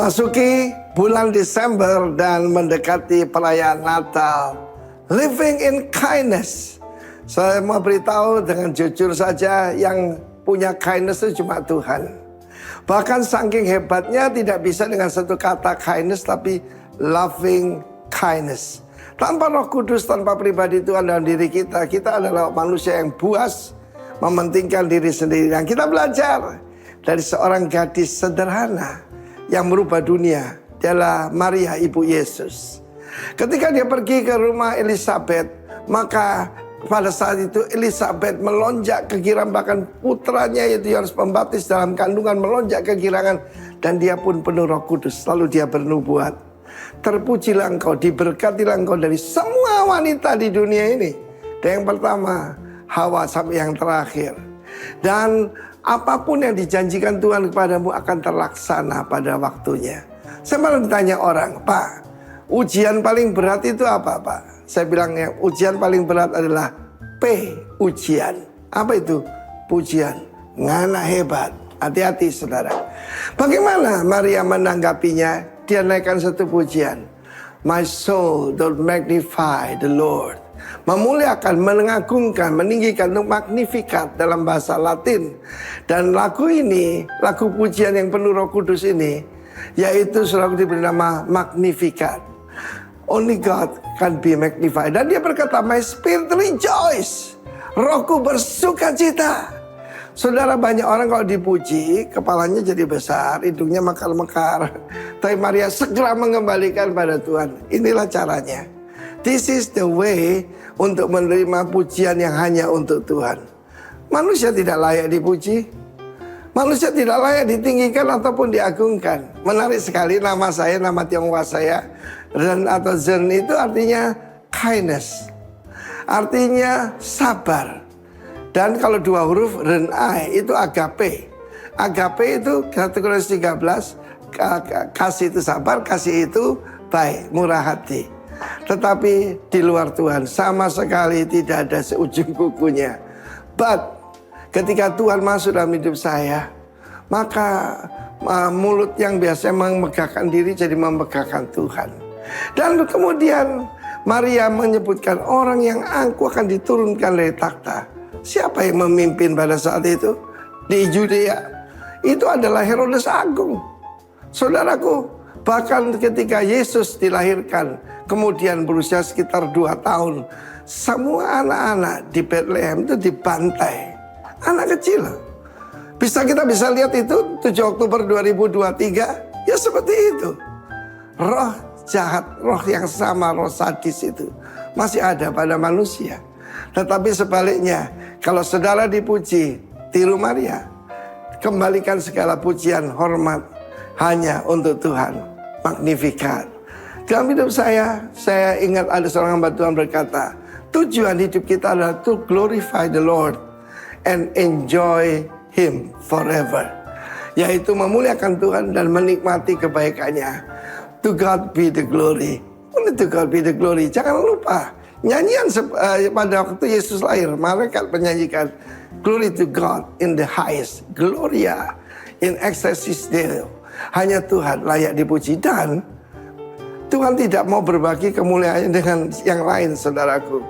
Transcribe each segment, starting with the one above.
Memasuki bulan Desember dan mendekati perayaan Natal, living in kindness. Saya mau beritahu dengan jujur saja, yang punya kindness itu cuma Tuhan. Bahkan saking hebatnya tidak bisa dengan satu kata kindness, tapi loving kindness. Tanpa Roh Kudus, tanpa pribadi Tuhan dalam diri kita, kita adalah manusia yang buas, mementingkan diri sendiri. Dan kita belajar dari seorang gadis sederhana yang merubah dunia. Dia adalah Maria, ibu Yesus. Ketika dia pergi ke rumah Elizabeth, maka pada saat itu Elizabeth melonjak kegirangan, bahkan putranya yaitu Yohanes Pembaptis dalam kandungan melonjak kegirangan, dan dia pun penuh Roh Kudus. Lalu dia bernubuat, terpujilah engkau, diberkatilah engkau dari semua wanita di dunia ini. Dan yang pertama Hawa sampai yang terakhir. Dan apapun yang dijanjikan Tuhan kepadamu akan terlaksana pada waktunya. Saya malah ditanya orang, Pak, ujian paling berat itu apa, Pak? Saya bilang yang ujian paling berat adalah P, ujian. Apa itu? Pujian. Ngana hebat. Hati-hati saudara. Bagaimana Maria menanggapinya? Dia naikkan satu pujian. My soul doth magnify the Lord. Memuliakan, mengagungkan, meninggikan, untuk magnificat dalam bahasa Latin. Dan lagu ini, lagu pujian yang penuh Roh Kudus ini, yaitu selalu diberi nama Magnificat. Only God can be magnified. Dan dia berkata, my spirit rejoice. Rohku bersuka cita. Saudara, banyak orang kalau dipuji, kepalanya jadi besar, hidungnya mekar-mekar. Tapi Maria segera mengembalikan pada Tuhan. Inilah caranya. This is the way untuk menerima pujian yang hanya untuk Tuhan. Manusia tidak layak dipuji. Manusia tidak layak ditinggikan ataupun diagungkan. Menarik sekali nama saya, nama Tionghoa saya, Ren atau Zen itu artinya kindness. Artinya sabar. Dan kalau dua huruf Ren Ai itu agape. Agape itu 1 Korintus 13, kasih itu sabar, kasih itu baik, murah hati. Tetapi di luar Tuhan sama sekali tidak ada seujung kukunya. But ketika Tuhan masuk dalam hidup saya, maka mulut yang biasanya memegahkan diri jadi memegahkan Tuhan. Dan kemudian Maria menyebutkan orang yang angkuh akan diturunkan dari takhta. Siapa yang memimpin pada saat itu? Di Judea itu adalah Herodes Agung. Saudaraku, bahkan ketika Yesus dilahirkan, kemudian berusia sekitar 2 tahun, semua anak-anak di Bethlehem itu dibantai. Anak kecil. Kita bisa lihat itu 7 Oktober 2023. Ya seperti itu. Roh jahat, roh yang sama, roh sadis itu masih ada pada manusia. Tetapi sebaliknya, kalau saudara dipuji, tiru Maria. Kembalikan segala pujian, hormat hanya untuk Tuhan. Magnificat. Dalam hidup saya ingat ada seorang hamba Tuhan berkata, tujuan hidup kita adalah to glorify the Lord and enjoy Him forever. Yaitu memuliakan Tuhan dan menikmati kebaikannya. To God be the glory. Only to God be the glory. Jangan lupa, nyanyian pada waktu Yesus lahir, malaikat menyanyikan, glory to God in the highest, Gloria in excelsis Deo. Hanya Tuhan layak dipuji. Dan Tuhan tidak mau berbagi kemuliaannya dengan yang lain, saudaraku.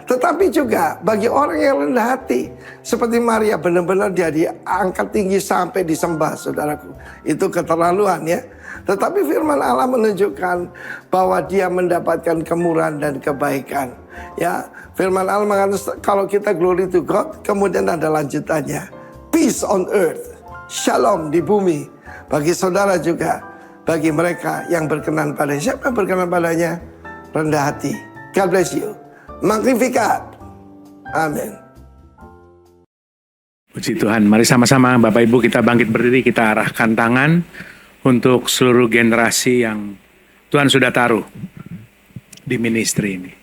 Tetapi juga bagi orang yang rendah hati, seperti Maria, benar-benar dia diangkat tinggi sampai disembah, saudaraku. Itu keterlaluan ya. Tetapi firman Allah menunjukkan bahwa dia mendapatkan kemurahan dan kebaikan. Ya, firman Allah mengatakan kalau kita glory to God, kemudian ada lanjutannya. Peace on earth, shalom di bumi. Bagi saudara juga, bagi mereka yang berkenan padanya. Siapa yang berkenan padanya? Rendah hati. God bless you. Magnificat. Amin. Puji Tuhan. Mari sama-sama Bapak Ibu kita bangkit berdiri, kita arahkan tangan untuk seluruh generasi yang Tuhan sudah taruh di ministry ini.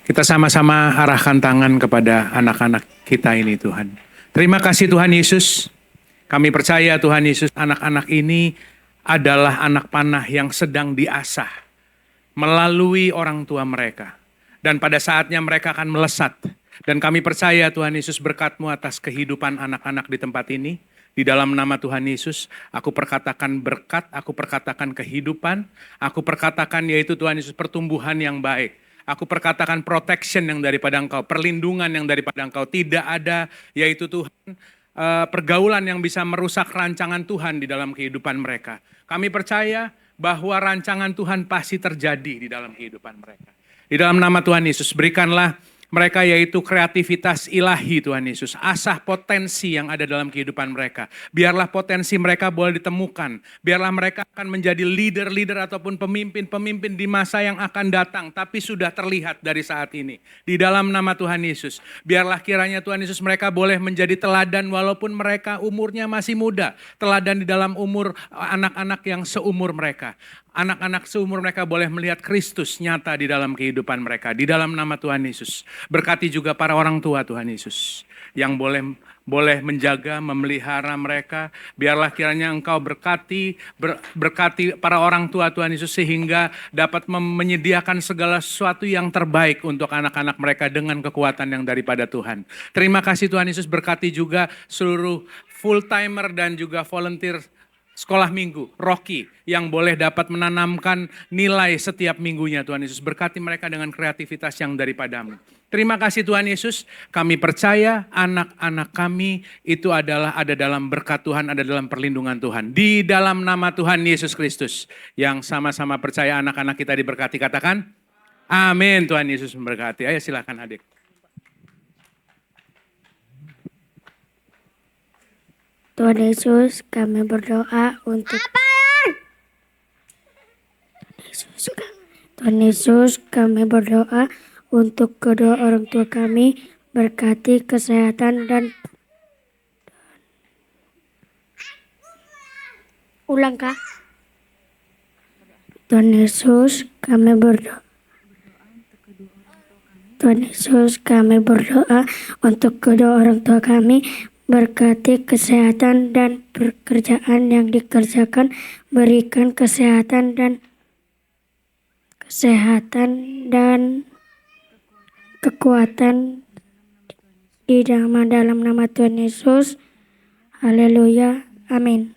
Kita sama-sama arahkan tangan kepada anak-anak kita ini, Tuhan. Terima kasih Tuhan Yesus. Kami percaya Tuhan Yesus, anak-anak ini adalah anak panah yang sedang diasah melalui orang tua mereka. Dan pada saatnya mereka akan melesat. Dan kami percaya Tuhan Yesus, berkat-Mu atas kehidupan anak-anak di tempat ini. Di dalam nama Tuhan Yesus, aku perkatakan berkat, aku perkatakan kehidupan, aku perkatakan yaitu Tuhan Yesus pertumbuhan yang baik. Aku perkatakan protection yang daripada Engkau, perlindungan yang daripada Engkau. Tidak ada yaitu Tuhan pergaulan yang bisa merusak rancangan Tuhan di dalam kehidupan mereka. Kami percaya bahwa rancangan Tuhan pasti terjadi di dalam kehidupan mereka. Di dalam nama Tuhan Yesus, berikanlah mereka yaitu kreativitas ilahi Tuhan Yesus. Asah potensi yang ada dalam kehidupan mereka. Biarlah potensi mereka boleh ditemukan. Biarlah mereka akan menjadi leader-leader ataupun pemimpin-pemimpin di masa yang akan datang. Tapi sudah terlihat dari saat ini. Di dalam nama Tuhan Yesus. Biarlah kiranya Tuhan Yesus mereka boleh menjadi teladan walaupun mereka umurnya masih muda. Teladan di dalam umur anak-anak yang seumur mereka. Anak-anak seumur mereka boleh melihat Kristus nyata di dalam kehidupan mereka. Di dalam nama Tuhan Yesus. Berkati juga para orang tua Tuhan Yesus. Yang boleh menjaga, memelihara mereka. Biarlah kiranya Engkau berkati para orang tua Tuhan Yesus. Sehingga dapat menyediakan segala sesuatu yang terbaik untuk anak-anak mereka dengan kekuatan yang daripada Tuhan. Terima kasih Tuhan Yesus, berkati juga seluruh full-timer dan juga volunteer sekolah minggu, Rocky, yang boleh dapat menanamkan nilai setiap minggunya Tuhan Yesus. Berkati mereka dengan kreativitas yang daripadamu. Terima kasih Tuhan Yesus, kami percaya anak-anak kami itu adalah ada dalam berkat Tuhan, ada dalam perlindungan Tuhan. Di dalam nama Tuhan Yesus Kristus, yang sama-sama percaya anak-anak kita diberkati, katakan, amin. Tuhan Yesus memberkati. Ayo silakan adik. Tuhan Yesus, kami berdoa untuk Tuhan Yesus, kami berdoa untuk kedua orang tua kami, berkati kesehatan dan ulang Kak. Tuhan Yesus, kami berdoa. Tuhan Yesus, kami berdoa untuk kedua orang tua kami, berkati kesehatan dan pekerjaan yang dikerjakan, berikan kesehatan dan kekuatan di dalam nama Tuhan Yesus. Haleluya. Amin.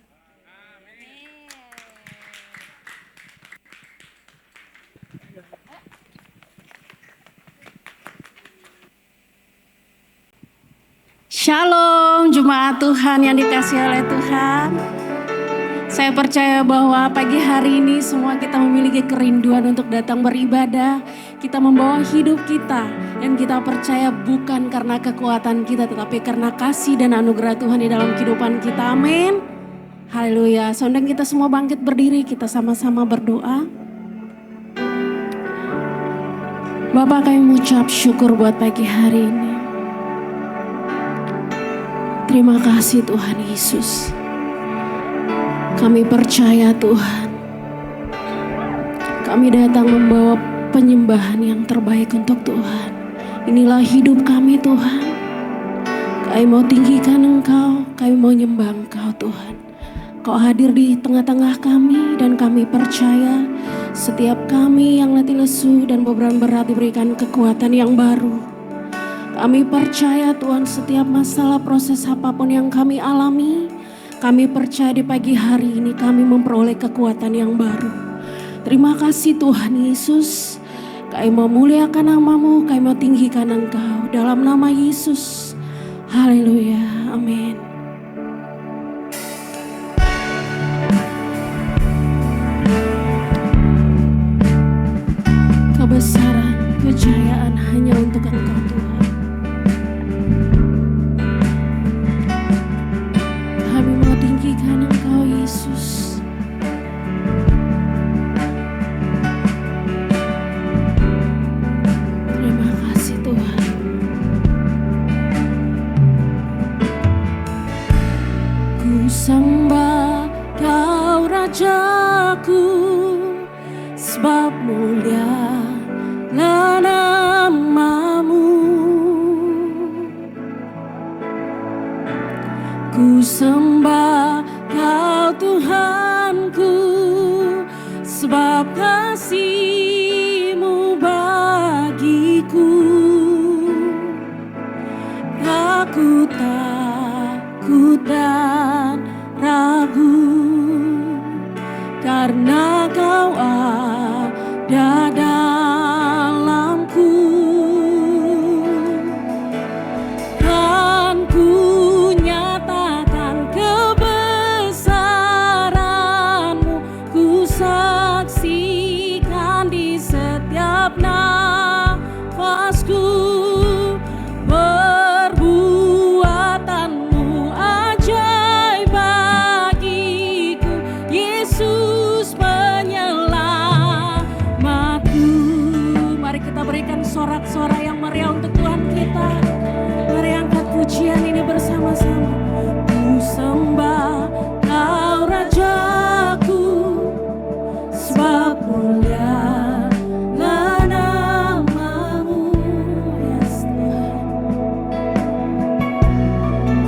Shalom jemaat Tuhan yang dikasihi oleh Tuhan. Saya percaya bahwa pagi hari ini semua kita memiliki kerinduan untuk datang beribadah. Kita membawa hidup kita dan kita percaya bukan karena kekuatan kita tetapi karena kasih dan anugerah Tuhan di dalam kehidupan kita. Amin. Haleluya. Sondang kita semua bangkit berdiri, kita sama-sama berdoa. Bapak, kami mengucap syukur buat pagi hari ini. Terima kasih Tuhan Yesus. Kami percaya Tuhan. Kami datang membawa penyembahan yang terbaik untuk Tuhan. Inilah hidup kami Tuhan. Kami mau tinggikan Engkau, kami mau nyembah Engkau Tuhan. Kau hadir di tengah-tengah kami dan kami percaya setiap kami yang letih lesu dan beban berat diberikan kekuatan yang baru. Kami percaya Tuhan setiap masalah proses apapun yang kami alami, kami percaya di pagi hari ini kami memperoleh kekuatan yang baru. Terima kasih Tuhan Yesus. Kami mau muliakan nama-Mu, kami mau tinggikan Engkau. Dalam nama Yesus. Haleluya. Amin. Kebesaran, kejayaan hanya untuk Engkau Tuhan. Kami mau tinggikan Engkau Yesus. Terima kasih Tuhan. Ku sembah Kau Rajaku, sebab mulialah nama-Mu. Ku sembah Kau Tuhanku, sebab kasih-Mu bagiku. Aku takut dan ragu karena kau ada dalamku. Kan ku nyatakan kebesaran-Mu, ku saksikan di setiap nafasku. Perbuatan-Mu ajaib bagiku, Yesus penyelamatku. Mari kita berikan sorak-sorai yang meriah untuk Tuhan kita. Mari angkat pujian ini bersama-sama. Ku sembah Kau Rajaku, sebab mulialah nama-Mu. Yes, Tuhan.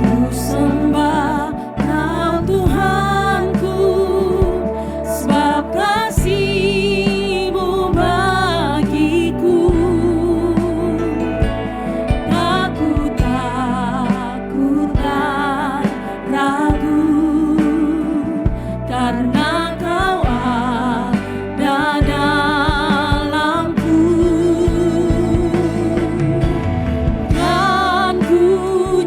Ku sembah Kau Tuhanku, sebab kasih-Mu bagiku. Aku tak ragu karena Kau ada dalamku. Kan ku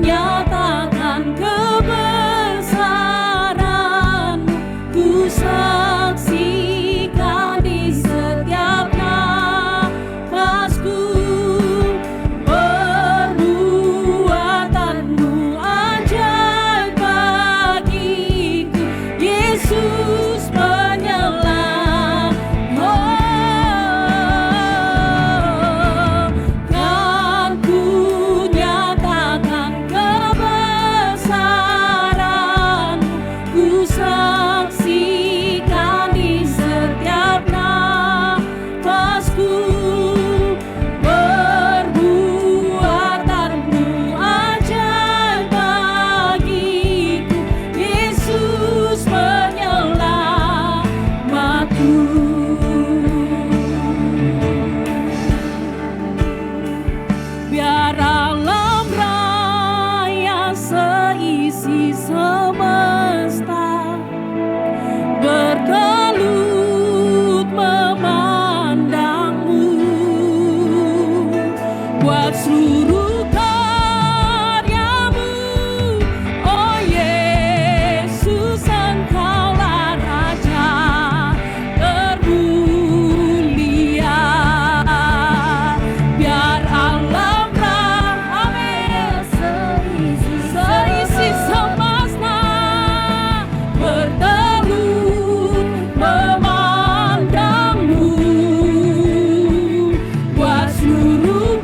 nyatakan kebesaran-Mu, ku saksikan di setiap nafasku. Perbuatan-Mu ajaib bagiku, Yesus penyelamat. Kan ku nyatakan kebesaran-Mu, ku saksikan di setiap nafasku. Perbuatan-Mu ajaib bagiku, Yesus penyelamatku. Biar alam raya seisi semesta bergelut memandang-Mu, buat seluruh karya-Mu. Oh Yesus, Engkaulah Raja termulia. Biar alam raya seisi semesta bertelut memandang-Mu, buat seluruh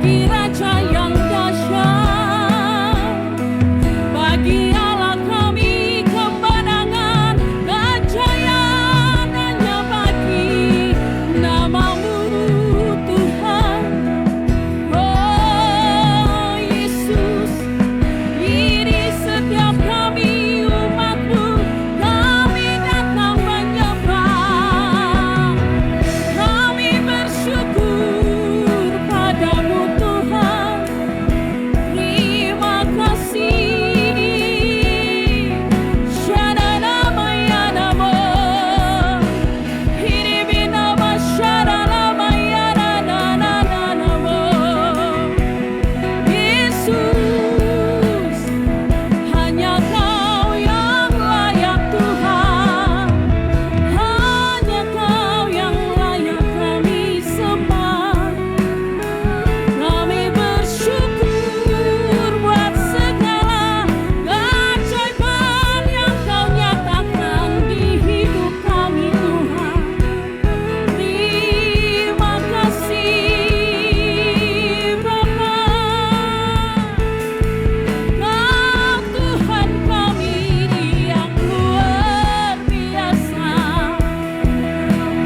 bagi Raja yang dahsyat, bagi Allah kami kemenangan, kejayaan hanya bagi nama-Mu Tuhan. Oh Yesus, ini setiap kami umat-Mu, kami datang menyembah, kami bersyukur padamu Tuhan. Terima kasih. Shadalamayadamo, hiribinama shadalamayadadadadamo. Yesus, hanya Kau yang layak Tuhan, hanya Kau yang layak kami sembah. Kami bersyukur buat segala keajaiban yang Kau nyatakan di hidup kami Tuhan. Terima kasih Bapa. Kau Tuhan kami yang luar biasa,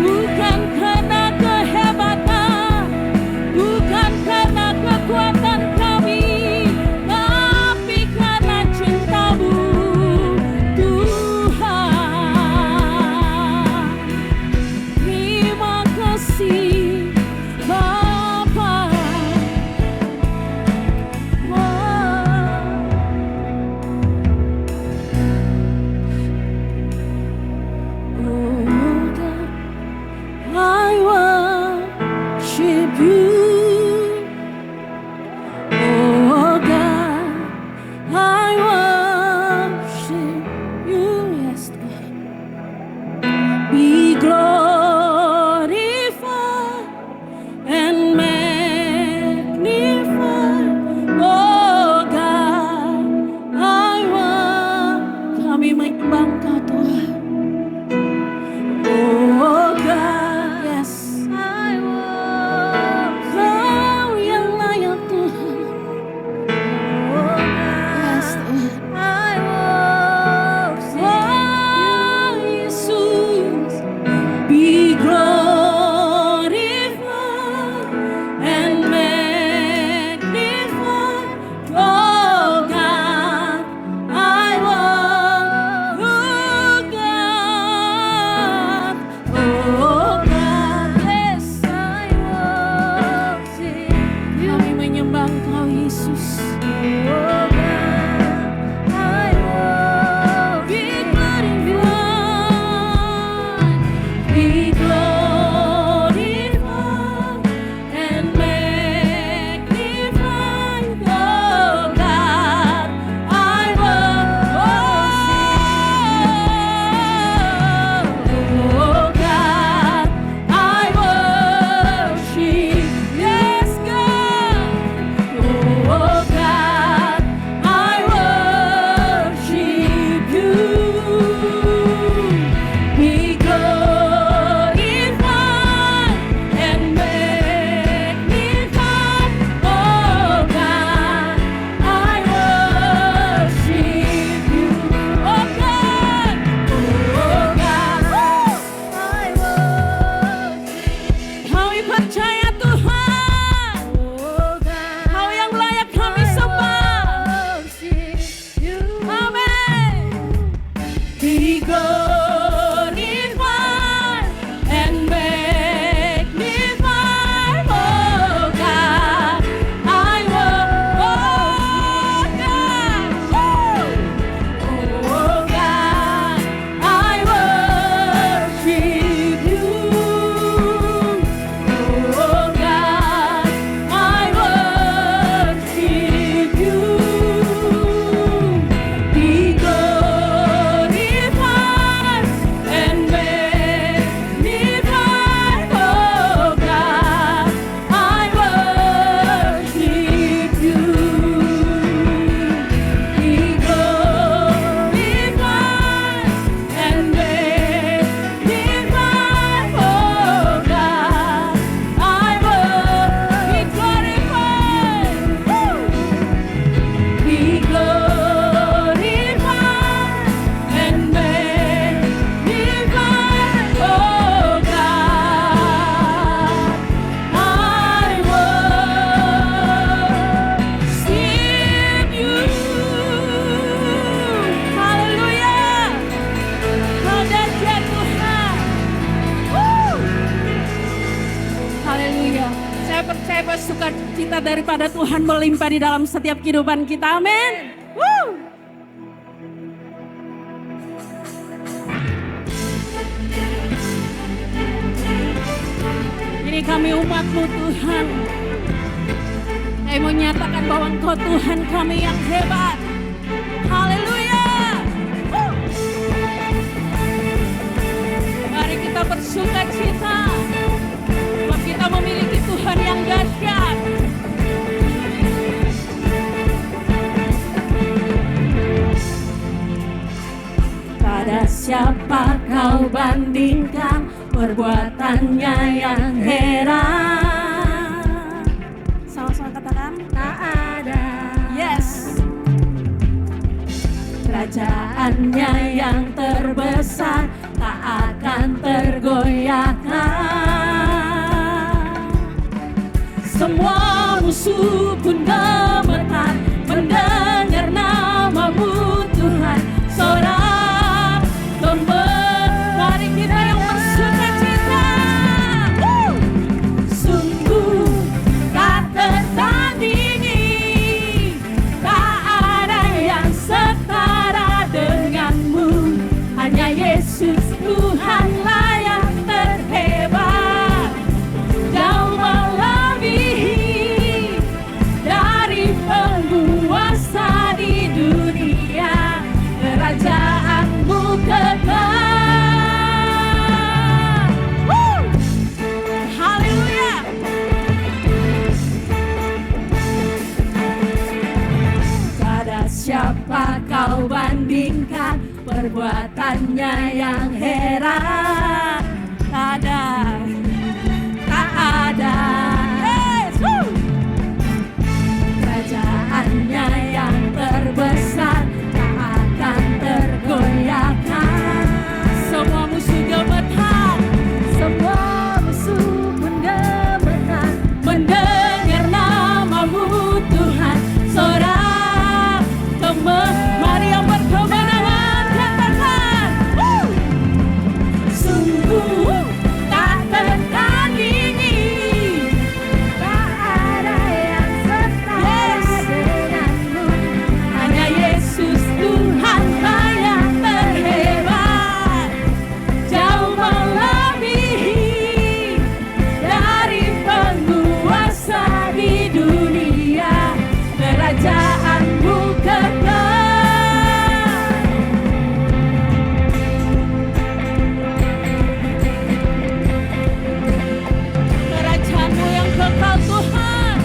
bukan karena kehebatan, bukan karena kekuatan kami, tapi karena cinta-Mu Tuhan. Terima kasih Bapa. Oh God, I worship You. Oh God, I worship You. Yes, God. Be glorified and magnified. Oh God, I worship. Kami menyembah Engkau Tuhan. Oh God, yes, I worship. Kau yang layak Tuhan. Oh God, yes Tuhan, I worship. Oh Yesus, be glorified and magnified. Oh God, I worship. Oh God, oh God, yes, I worship You. Kami menyembah Engkau Yesus. Oh God, I worship. Be glorified, be glorified and magnified. Oh God, I worship. Oh God, I worship. Yes, God. Oh God, daripada Tuhan melimpah di dalam setiap kehidupan kita. Amin. Ini kami umat-Mu Tuhan. Kami mau nyatakan bahwa Engkau Tuhan kami yang hebat. Haleluya. Mari kita bersuka cita. Sebab kita memiliki Tuhan yang dahsyat. Pada siapa kau bandingkan perbuatannya yang heran? Sama-sama katakan, tak ada. Yes. Kerajaannya yang terbesar tak akan tergoyahkan. Semua musuh pun gemetar mendengar nama-Mu Tuhan. Sorak gembira, mari kita yang bersuka cita. Sungguh tak tertandingi, tak ada yang setara dengan-Mu. Hanya Yesus Tuhanlah yang terhebat, jauh melebihi dari penguasa di dunia. Kerajaan-Mu kekal. Haleluya. Pada siapa kau bandingkan perbuatannya yang heran? Tak ada, tak ada. Yes. Kerajaannya yang terbesar tak akan tergoyahkan. Semua musuh gemetar, semua musuh pun gemetar mendengar nama-Mu Tuhan. Sorak gembira, mari yang berkemenangan katakan, sungguh tak tertandingi, tak ada yang setara dengan-Mu. Hanya Yesus Tuhanlah yang terhebat, jauh melebihi dari penguasa di dunia. Kerajaan-Mu kekal. Kerajaan-Mu yang kekal Tuhan.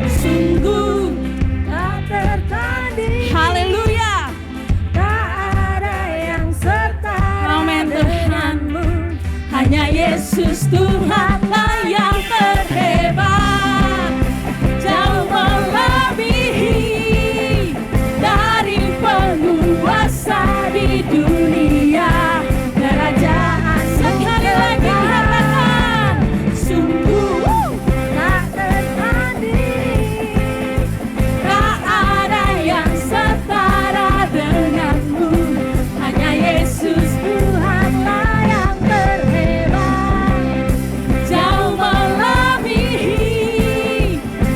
Sungguh tak tertandingi. Haleluya. Tak ada yang setara dengan-Mu. Hanya Yesus Tuhanlah yang terhebat, jauh melebihi dari penguasa di dunia. Kerajaan sekali lagi katakan, sungguh tak tertandingi, tak ada yang setara dengan-Mu. Hanya Yesus Tuhanlah yang terhebat, jauh melebihi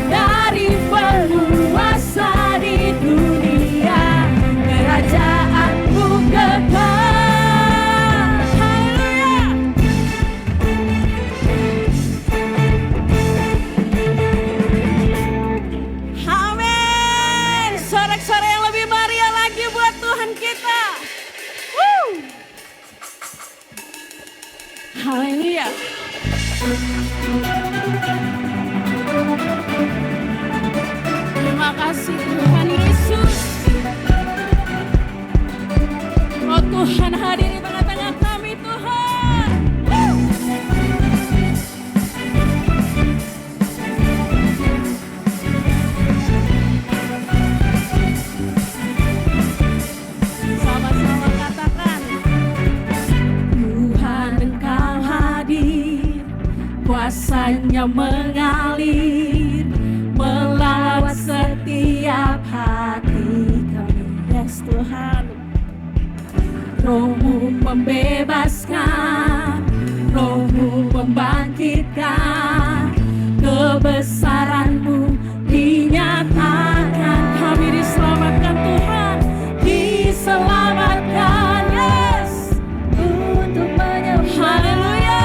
dari penguasa di dunia. Kerajaan-Mu kekal. Haleluya. Amin. Sorak-sorak yang lebih meriah lagi buat Tuhan kita. Haleluya. Terima kasih Tuhan Yesus. Oh Tuhan hadir di tengah-tengah kami Tuhan. Sama-sama katakan, Tuhan Engkau hadir, kuasa-Nya mengalir melawat setiap hati kami. Yes Tuhan. Roh-Mu membebaskan, Roh-Mu membangkitkan, kebesaran-Mu dinyatakan. Kami diselamatkan Tuhan, diselamatkan, yes, untuk menyembah. Haleluya.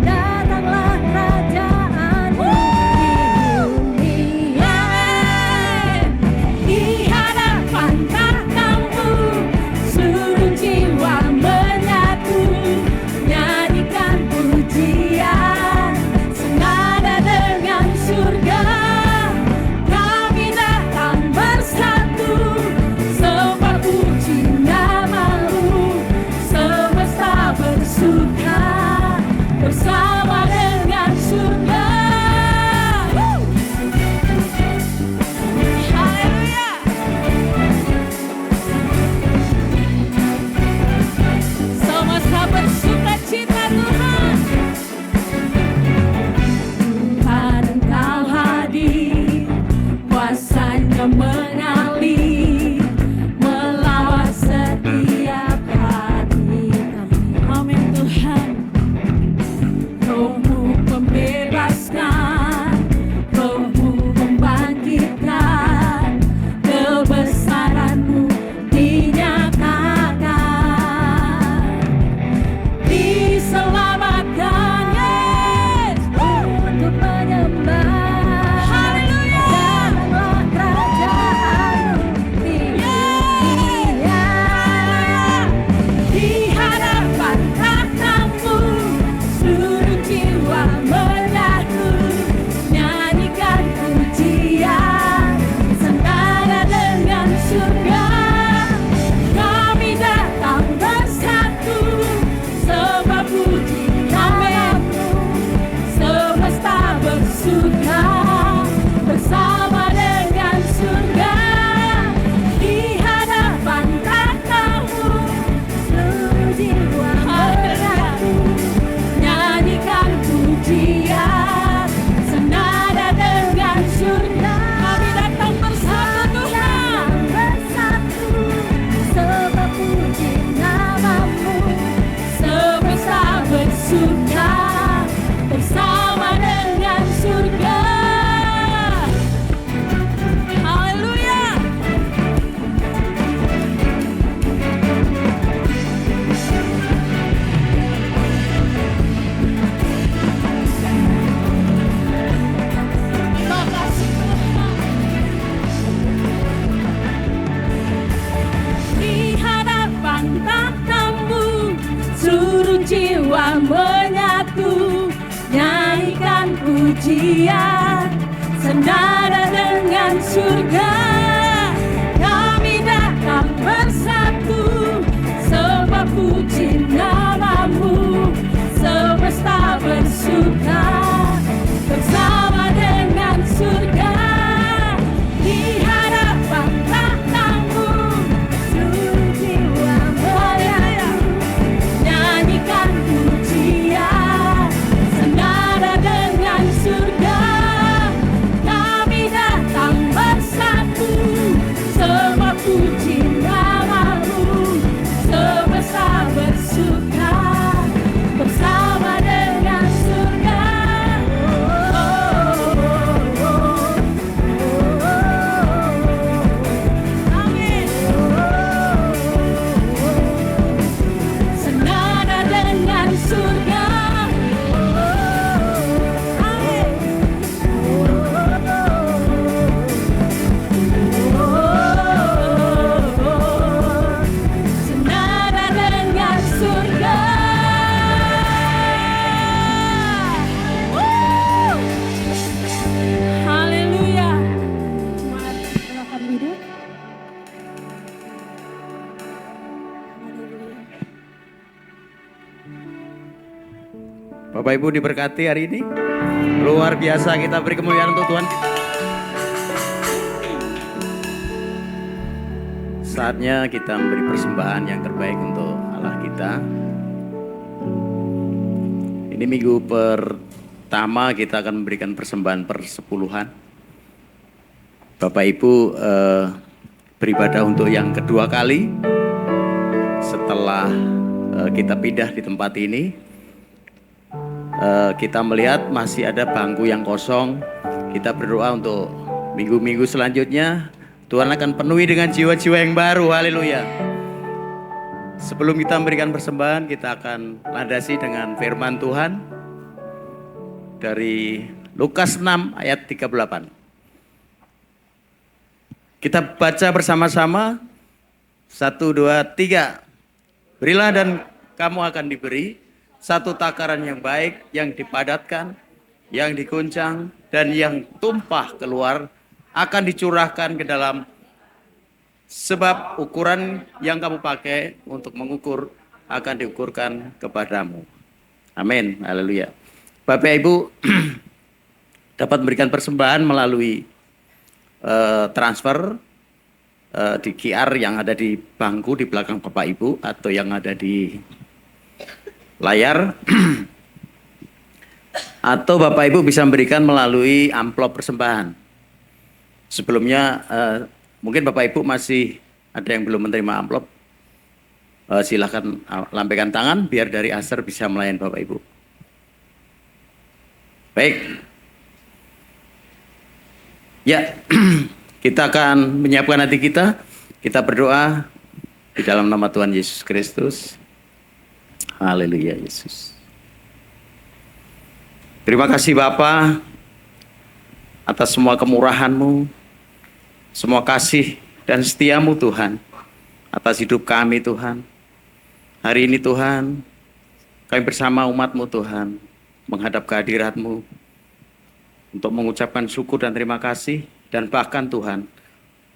Datanglah kerajaan-Mu di dunia. Di hadapan takhta-Mu seluruh jiwa menyatu, nyanyikan pujian senada dengan surga. Kami datang bersatu, sembah puji nama-Mu, semesta bersuka bersama dengan surga. Haleluya. Semesta bersuka cita Tuhan. Tuhan Engkau hadir, kuasa-Nya mengalir, melawat setiap hati kami. Amin Tuhan. Roh-Mu membebaskan, Roh-Mu membangkitkan, kebesaran-Mu dinyatakan. Diselamatkan, yes, untuk menyembah. Haleluya. Datanglah kerajaan-Mu di dunia. Di hadapan takhta-Mu seluruh jiwa menyatu, nyanyikan pujian senada dengan surga. Kami datang bersatu, sembah puji nama-Mu, semesta bersuka bersama dengan surga. Di hadapan takhta-Mu seluruh jiwa menyatu, nyanyikan pujian senada dengan surga. Kami datang bersatu Tuhan, bersatu, sembah puji nama-Mu, semesta bersuka bersama dengan surga. Haleluya. Terima kasih Tuhan. Di hadapan takhta-Mu seluruh jiwa menyatu, nyanyikan pujian senada dengan surga. Kami datang bersatu, sembah puji nama-Mu, semesta bersuka bersama dengan surga. Di hadapan takhta-Mu seluruh jiwa menyatu, nyanyikan pujian senada dengan surga. Kami datang bersatu, sembah puji nama-Mu, semesta bersuka bersama dengan surga. Amin. Senada dengan surga. Amin. Senada dengan surga. Haleluya. Mari silakan duduk. Bapak Ibu diberkati hari ini. Luar biasa, kita beri kemuliaan untuk Tuhan. Saatnya kita memberi persembahan yang terbaik untuk Allah kita. Ini minggu pertama kita akan memberikan persembahan persepuluhan. Bapak Ibu beribadah untuk yang kedua kali setelah kita pindah di tempat ini. kita melihat masih ada bangku yang kosong. Kita berdoa untuk minggu-minggu selanjutnya Tuhan akan penuhi dengan jiwa-jiwa yang baru. Haleluya. Sebelum kita memberikan persembahan, kita akan landasi dengan firman Tuhan dari Lukas 6 ayat 38. Kita baca bersama-sama. 1, 2, 3. Berilah dan kamu akan diberi satu takaran yang baik, yang dipadatkan, yang diguncang, dan yang tumpah keluar akan dicurahkan ke dalam, sebab ukuran yang kamu pakai untuk mengukur akan diukurkan kepadamu. Amin. Haleluya. Bapak Ibu dapat memberikan persembahan melalui transfer di QR yang ada di bangku di belakang Bapak Ibu atau yang ada di layar. Atau Bapak Ibu bisa memberikan melalui amplop persembahan. Sebelumnya mungkin Bapak Ibu masih ada yang belum menerima amplop. Silakan lambaikan tangan biar dari Aser bisa melayani Bapak Ibu. Baik. Ya, kita akan menyiapkan hati kita. Kita berdoa di dalam nama Tuhan Yesus Kristus. Haleluya Yesus. Terima kasih Bapa atas semua kemurahan-Mu, semua kasih dan setia-Mu Tuhan atas hidup kami Tuhan. Hari ini Tuhan, kami bersama umat-Mu Tuhan menghadap kehadirat-Mu untuk mengucapkan syukur dan terima kasih, dan bahkan Tuhan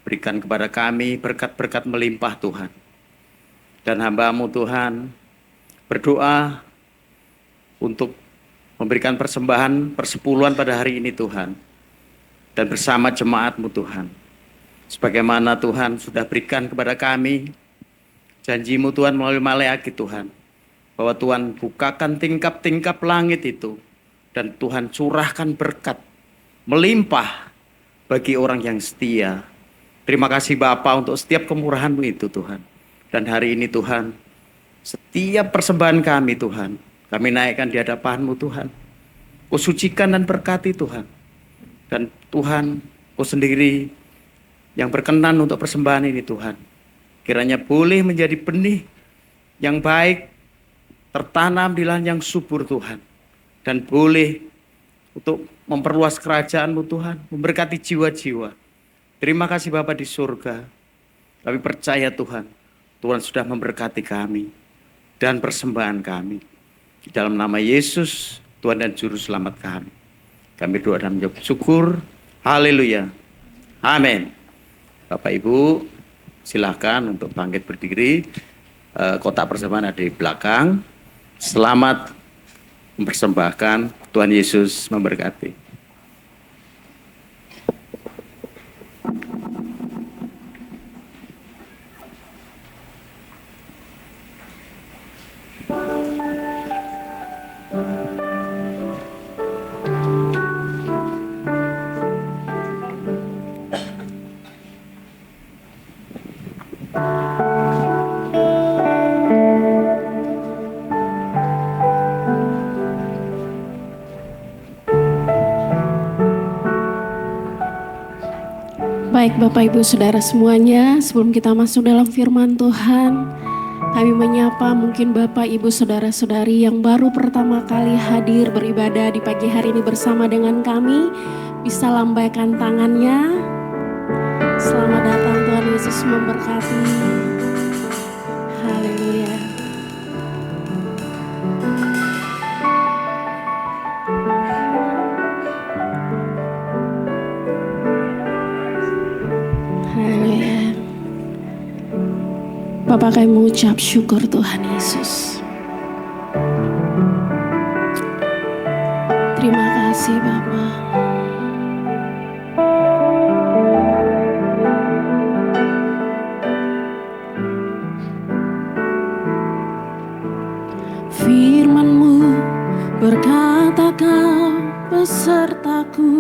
berikan kepada kami berkat-berkat melimpah Tuhan. Dan hamba-Mu Tuhan berdoa untuk memberikan persembahan persepuluhan pada hari ini Tuhan, dan bersama jemaat-Mu Tuhan, sebagaimana Tuhan sudah berikan kepada kami janji-Mu Tuhan melalui Maleakhi Tuhan, bahwa Tuhan bukakan tingkap-tingkap langit itu dan Tuhan curahkan berkat melimpah bagi orang yang setia. Terima kasih Bapa untuk setiap kemurahan-Mu itu Tuhan. Dan hari ini Tuhan, setiap persembahan kami Tuhan, kami naikkan di hadapan-Mu Tuhan. Kau sucikan dan berkati Tuhan. Dan Tuhan, Kau sendiri yang berkenan untuk persembahan ini Tuhan. Kiranya boleh menjadi benih yang baik, tertanam di lahan yang subur Tuhan. Dan boleh untuk memperluas kerajaan-Mu Tuhan, memberkati jiwa-jiwa. Terima kasih Bapa di surga. Kami percaya Tuhan, Tuhan sudah memberkati kami dan persembahan kami. Di dalam nama Yesus, Tuhan dan Juru Selamat kami. Kami doa dan menjawab syukur. Haleluya. Amin. Bapak Ibu, silakan untuk bangkit berdiri. Kotak persembahan ada di belakang. Selamat mempersembahkan. Tuhan Yesus memberkati. Baik Bapak Ibu Saudara semuanya, sebelum kita masuk dalam firman Tuhan, kami menyapa mungkin Bapak Ibu Saudara-saudari yang baru pertama kali hadir beribadah di pagi hari ini bersama dengan kami, bisa lambaikan tangannya. Selamat datang, Tuhan Yesus memberkati. Haleluya. Bapak kami mengucap syukur Tuhan Yesus. Terima kasih Bapak. Firman-Mu berkata Kau besertaku,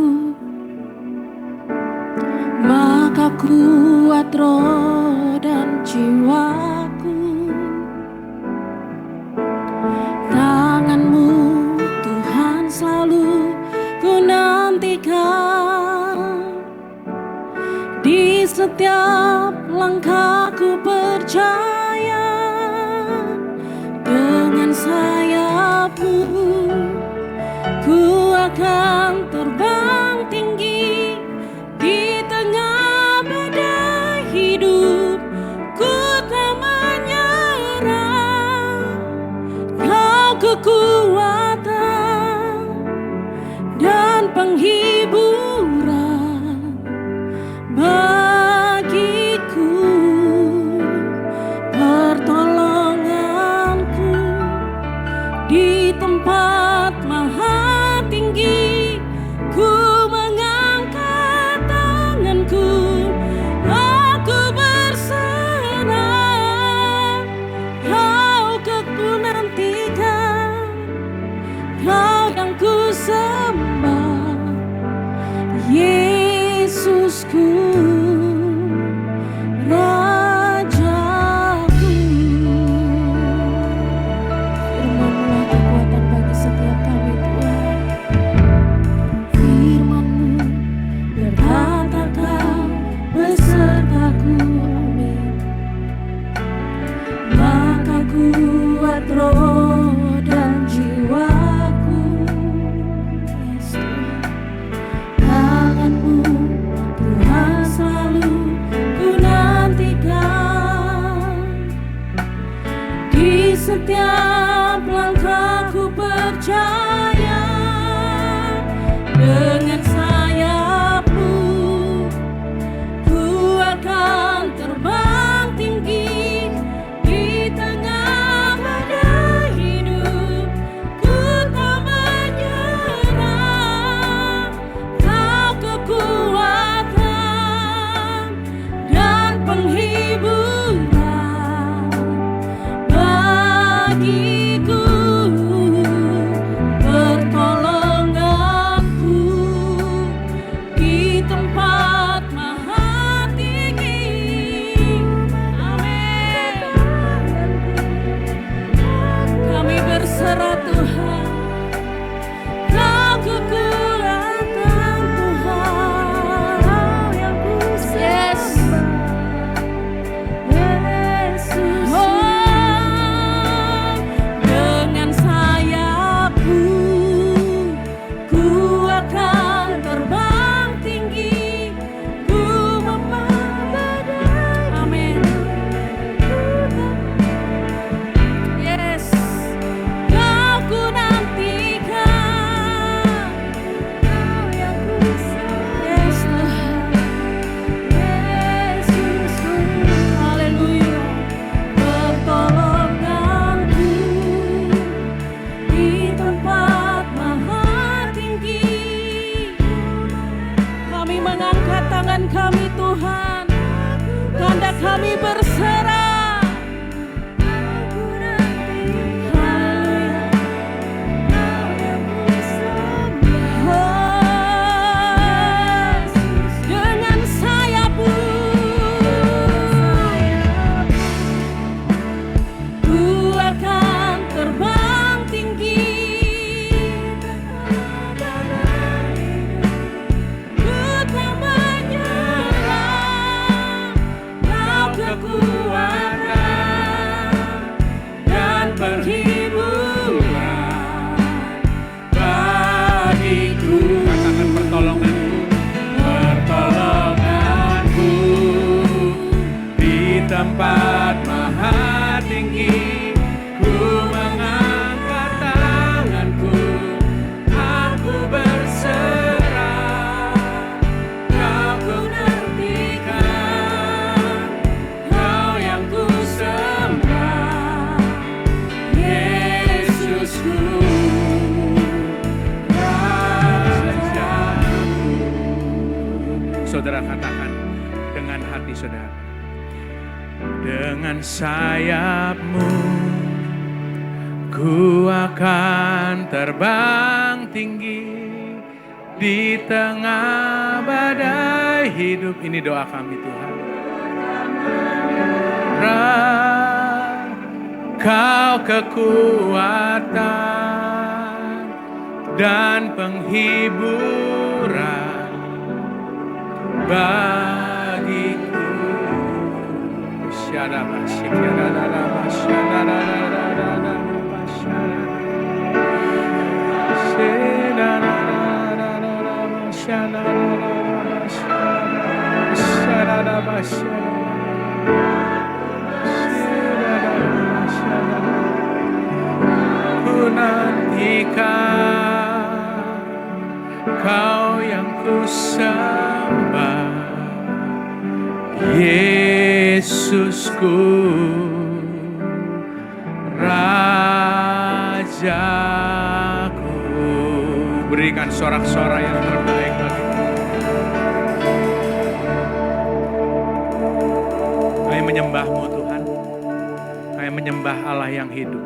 maka kuat roh dan jiwaku. Tangan-Mu Tuhan setiap langkahku percaya, dengan sayap-Mu ku akan terbang tinggi di tengah badai hidup. Ku tak menyerah, Kau kekuatan dan penghiburan bagiku, pertolonganku di tempat maha tinggi. Ku mengangkat tanganku, aku berserah. Kau ku nantikan, Kau yang ku sembah, Yesusku, Rajaku. Firman-Mu kekuatan bagi setiap kami, Tuhan. Firman-Mu berkatakan besertaku, amin. Maka kuat roh dan jiwaku, yes, Tuhan. Tangan-Mu Tuhan selalu ku nantikan, di setiap langkahku percaya, dengan sayap-Mu ku akan terbang tinggi di tengah badai hidup. Ku tak menyerah, Kau kekuatan dan penghiburan bagiku, pertolonganku di tempat maha tinggi. Amin. Kami berserah, Tuhan. Kau kekuatan, Tuhan. Kau yang ku sembah, Yesus. Oh, dengan sayap-Mu ku akan terbang tinggi. Ku memandang badai. Amin. Yes. Kau ku nantikan, Kau yang ku sembah. Yes, Tuhan. Yesusku. Haleluya. Pertolonganku di tempat maha tinggi. Kami mengangkat tangan kami, Tuhan. Kehendak kami berserah. Haleluya. Dengan sayap-Mu ku akan terbang tinggi. Ku tak menyerah, Kau kekuatan dan penghiburan bagiku. Katakan pertolonganku di tempat maha tinggi. Ku mengangkat tanganku, aku berserah. Kau ku nantikan, Kau yang ku sembah, Yesusku, Rajaku. Saudara katakan dengan hati saudara, dengan sayap-Mu ku akan terbang tinggi di tengah badai hidup. Ini doa kami, Tuhan. Kau kekuatan dan penghiburan bagiku. Ku nantikan Kau yang ku sembah, Yesusku, Rajaku. Berikan sorak-sorai yang terbaik bagi kami menyembah-Mu Tuhan. Kami menyembah Allah yang hidup.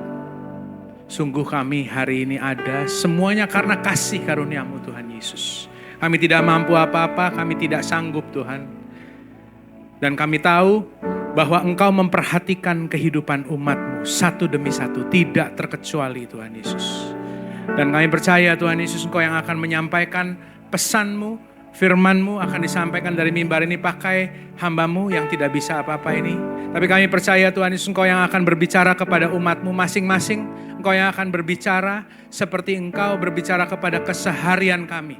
Sungguh kami hari ini ada semuanya karena kasih karunia-Mu Tuhan Yesus. Kami tidak mampu apa-apa, kami tidak sanggup Tuhan. Dan kami tahu bahwa Engkau memperhatikan kehidupan umat-Mu satu demi satu, tidak terkecuali Tuhan Yesus. Dan kami percaya Tuhan Yesus Engkau yang akan menyampaikan pesan-Mu, firman-Mu akan disampaikan dari mimbar ini pakai hamba-Mu yang tidak bisa apa-apa ini. Tapi kami percaya Tuhan Yesus Engkau yang akan berbicara kepada umat-Mu masing-masing. Engkau yang akan berbicara seperti Engkau berbicara kepada keseharian kami.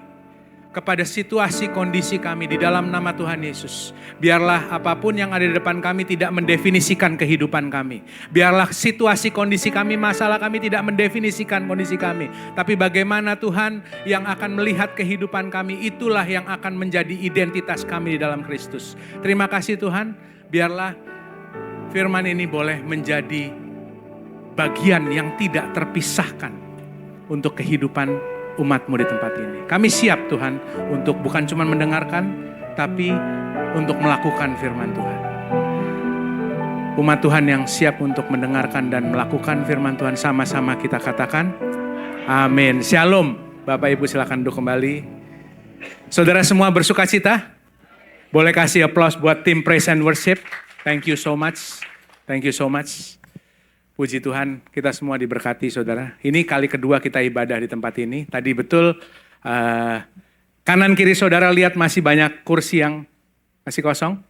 Kepada situasi kondisi kami di dalam nama Tuhan Yesus. Biarlah apapun yang ada di depan kami tidak mendefinisikan kehidupan kami. Biarlah situasi kondisi kami, masalah kami tidak mendefinisikan kondisi kami. Tapi bagaimana Tuhan yang akan melihat kehidupan kami, itulah yang akan menjadi identitas kami di dalam Kristus. Terima kasih Tuhan, biarlah firman ini boleh menjadi bagian yang tidak terpisahkan untuk kehidupan umat-Mu di tempat ini. Kami siap Tuhan untuk bukan cuma mendengarkan, tapi untuk melakukan firman Tuhan. Umat Tuhan yang siap untuk mendengarkan dan melakukan firman Tuhan sama-sama kita katakan, amin. Shalom. Bapak Ibu silakan duduk kembali. Saudara semua bersuka cita? Boleh kasih aplaus buat tim Praise and Worship. Thank you so much. Thank you so much. Puji Tuhan, kita semua diberkati saudara. Ini kali kedua kita ibadah di tempat ini. Tadi betul kanan kiri saudara lihat masih banyak kursi yang masih kosong.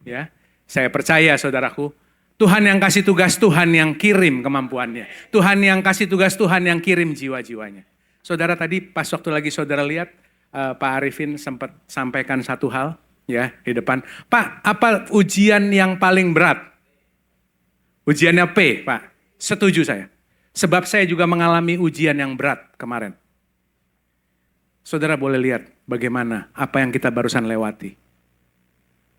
Ya, saya percaya saudaraku, Tuhan yang kasih tugas, Tuhan yang kirim kemampuannya. Tuhan yang kasih tugas, Tuhan yang kirim jiwa-jiwanya. Saudara tadi pas waktu lagi saudara lihat Pak Arifin sempat sampaikan satu hal ya di depan. Pak, apa ujian yang paling berat? Ujiannya P, Pak. Setuju saya. Sebab saya juga mengalami ujian yang berat kemarin. Saudara boleh lihat bagaimana apa yang kita barusan lewati.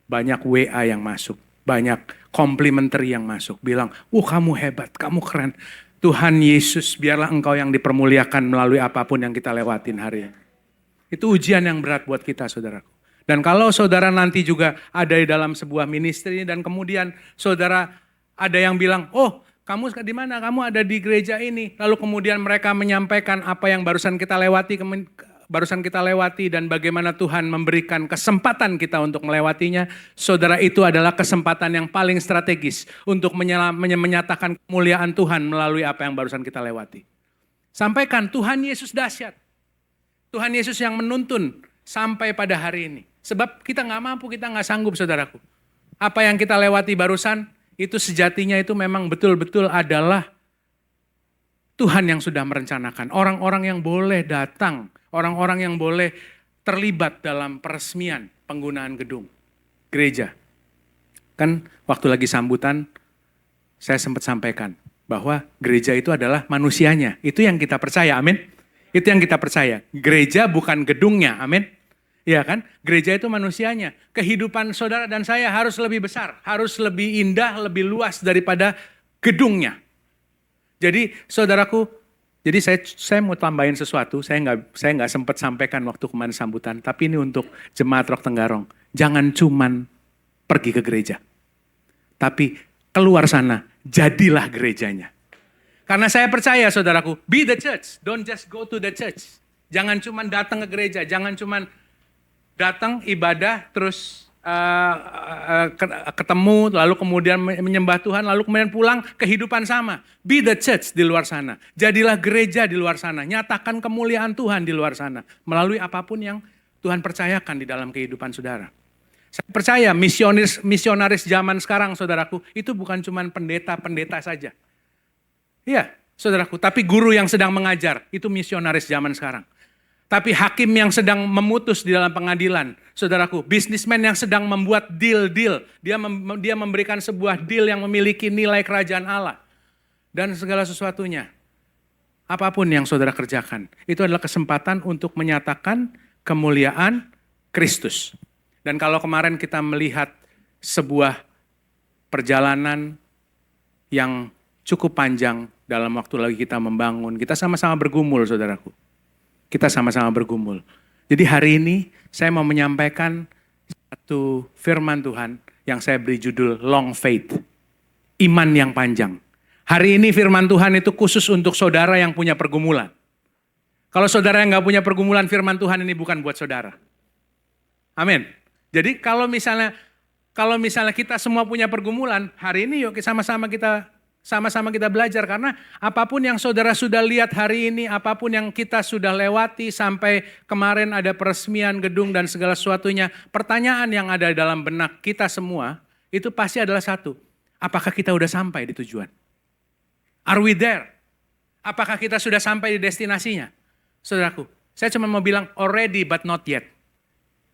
Banyak WA yang masuk. Banyak complimentary yang masuk. Bilang, kamu hebat, kamu keren. Tuhan Yesus, biarlah Engkau yang dipermuliakan melalui apapun yang kita lewatin hari ini. Itu ujian yang berat buat kita saudaraku. Dan kalau saudara nanti juga ada di dalam sebuah ministry dan kemudian saudara ada yang bilang, kamu di mana? Kamu ada di gereja ini. Lalu kemudian mereka menyampaikan apa yang barusan kita lewati dan bagaimana Tuhan memberikan kesempatan kita untuk melewatinya. Saudara, itu adalah kesempatan yang paling strategis untuk menyatakan kemuliaan Tuhan melalui apa yang barusan kita lewati. Sampaikan Tuhan Yesus dahsyat. Tuhan Yesus yang menuntun sampai pada hari ini. Sebab kita gak mampu, kita gak sanggup saudaraku. Apa yang kita lewati barusan, itu sejatinya itu memang betul-betul adalah Tuhan yang sudah merencanakan. Orang-orang yang boleh datang, orang-orang yang boleh terlibat dalam peresmian penggunaan gedung gereja. Kan waktu lagi sambutan saya sempat sampaikan bahwa gereja itu adalah manusianya. Itu yang kita percaya, amin. Itu yang kita percaya. Gereja bukan gedungnya, amin. Ya kan, gereja itu manusianya. Kehidupan saudara dan saya harus lebih besar, harus lebih indah, lebih luas daripada gedungnya. Jadi saudaraku, jadi saya mau tambahin sesuatu, saya nggak sempat sampaikan waktu kemarin sambutan, tapi ini untuk jemaat Rock Tenggarong. Jangan cuman pergi ke gereja, tapi keluar sana, jadilah gerejanya. Karena saya percaya saudaraku, be the church, don't just go to the church. Jangan cuman datang ke gereja, jangan cuman datang ibadah terus ketemu lalu kemudian menyembah Tuhan lalu kemudian pulang, kehidupan sama. Be the church di luar sana. Jadilah gereja di luar sana. Nyatakan kemuliaan Tuhan di luar sana melalui apapun yang Tuhan percayakan di dalam kehidupan saudara. Saya percaya misionaris zaman sekarang, saudaraku, itu bukan cuma pendeta-pendeta saja. Iya, saudaraku, tapi guru yang sedang mengajar, itu misionaris zaman sekarang. Tapi hakim yang sedang memutus di dalam pengadilan, saudaraku, bisnismen yang sedang membuat deal-deal, dia memberikan sebuah deal yang memiliki nilai kerajaan Allah. Dan segala sesuatunya, apapun yang saudara kerjakan, itu adalah kesempatan untuk menyatakan kemuliaan Kristus. Dan kalau kemarin kita melihat sebuah perjalanan yang cukup panjang dalam waktu lagi kita membangun, kita sama-sama bergumul, saudaraku. Kita sama-sama bergumul. Jadi hari ini saya mau menyampaikan satu firman Tuhan yang saya beri judul Long Faith, iman yang panjang. Hari ini firman Tuhan itu khusus untuk saudara yang punya pergumulan. Kalau saudara yang gak punya pergumulan, firman Tuhan ini bukan buat saudara. Amin. Jadi kalau misalnya kita semua punya pergumulan, hari ini yuk sama-sama kita belajar. Karena apapun yang saudara sudah lihat hari ini, apapun yang kita sudah lewati sampai kemarin ada peresmian gedung dan segala sesuatunya, pertanyaan yang ada dalam benak kita semua, itu pasti adalah satu, apakah kita udah sampai di tujuan? Are we there? Apakah kita sudah sampai di destinasinya? Saudaraku, saya cuma mau bilang already but not yet.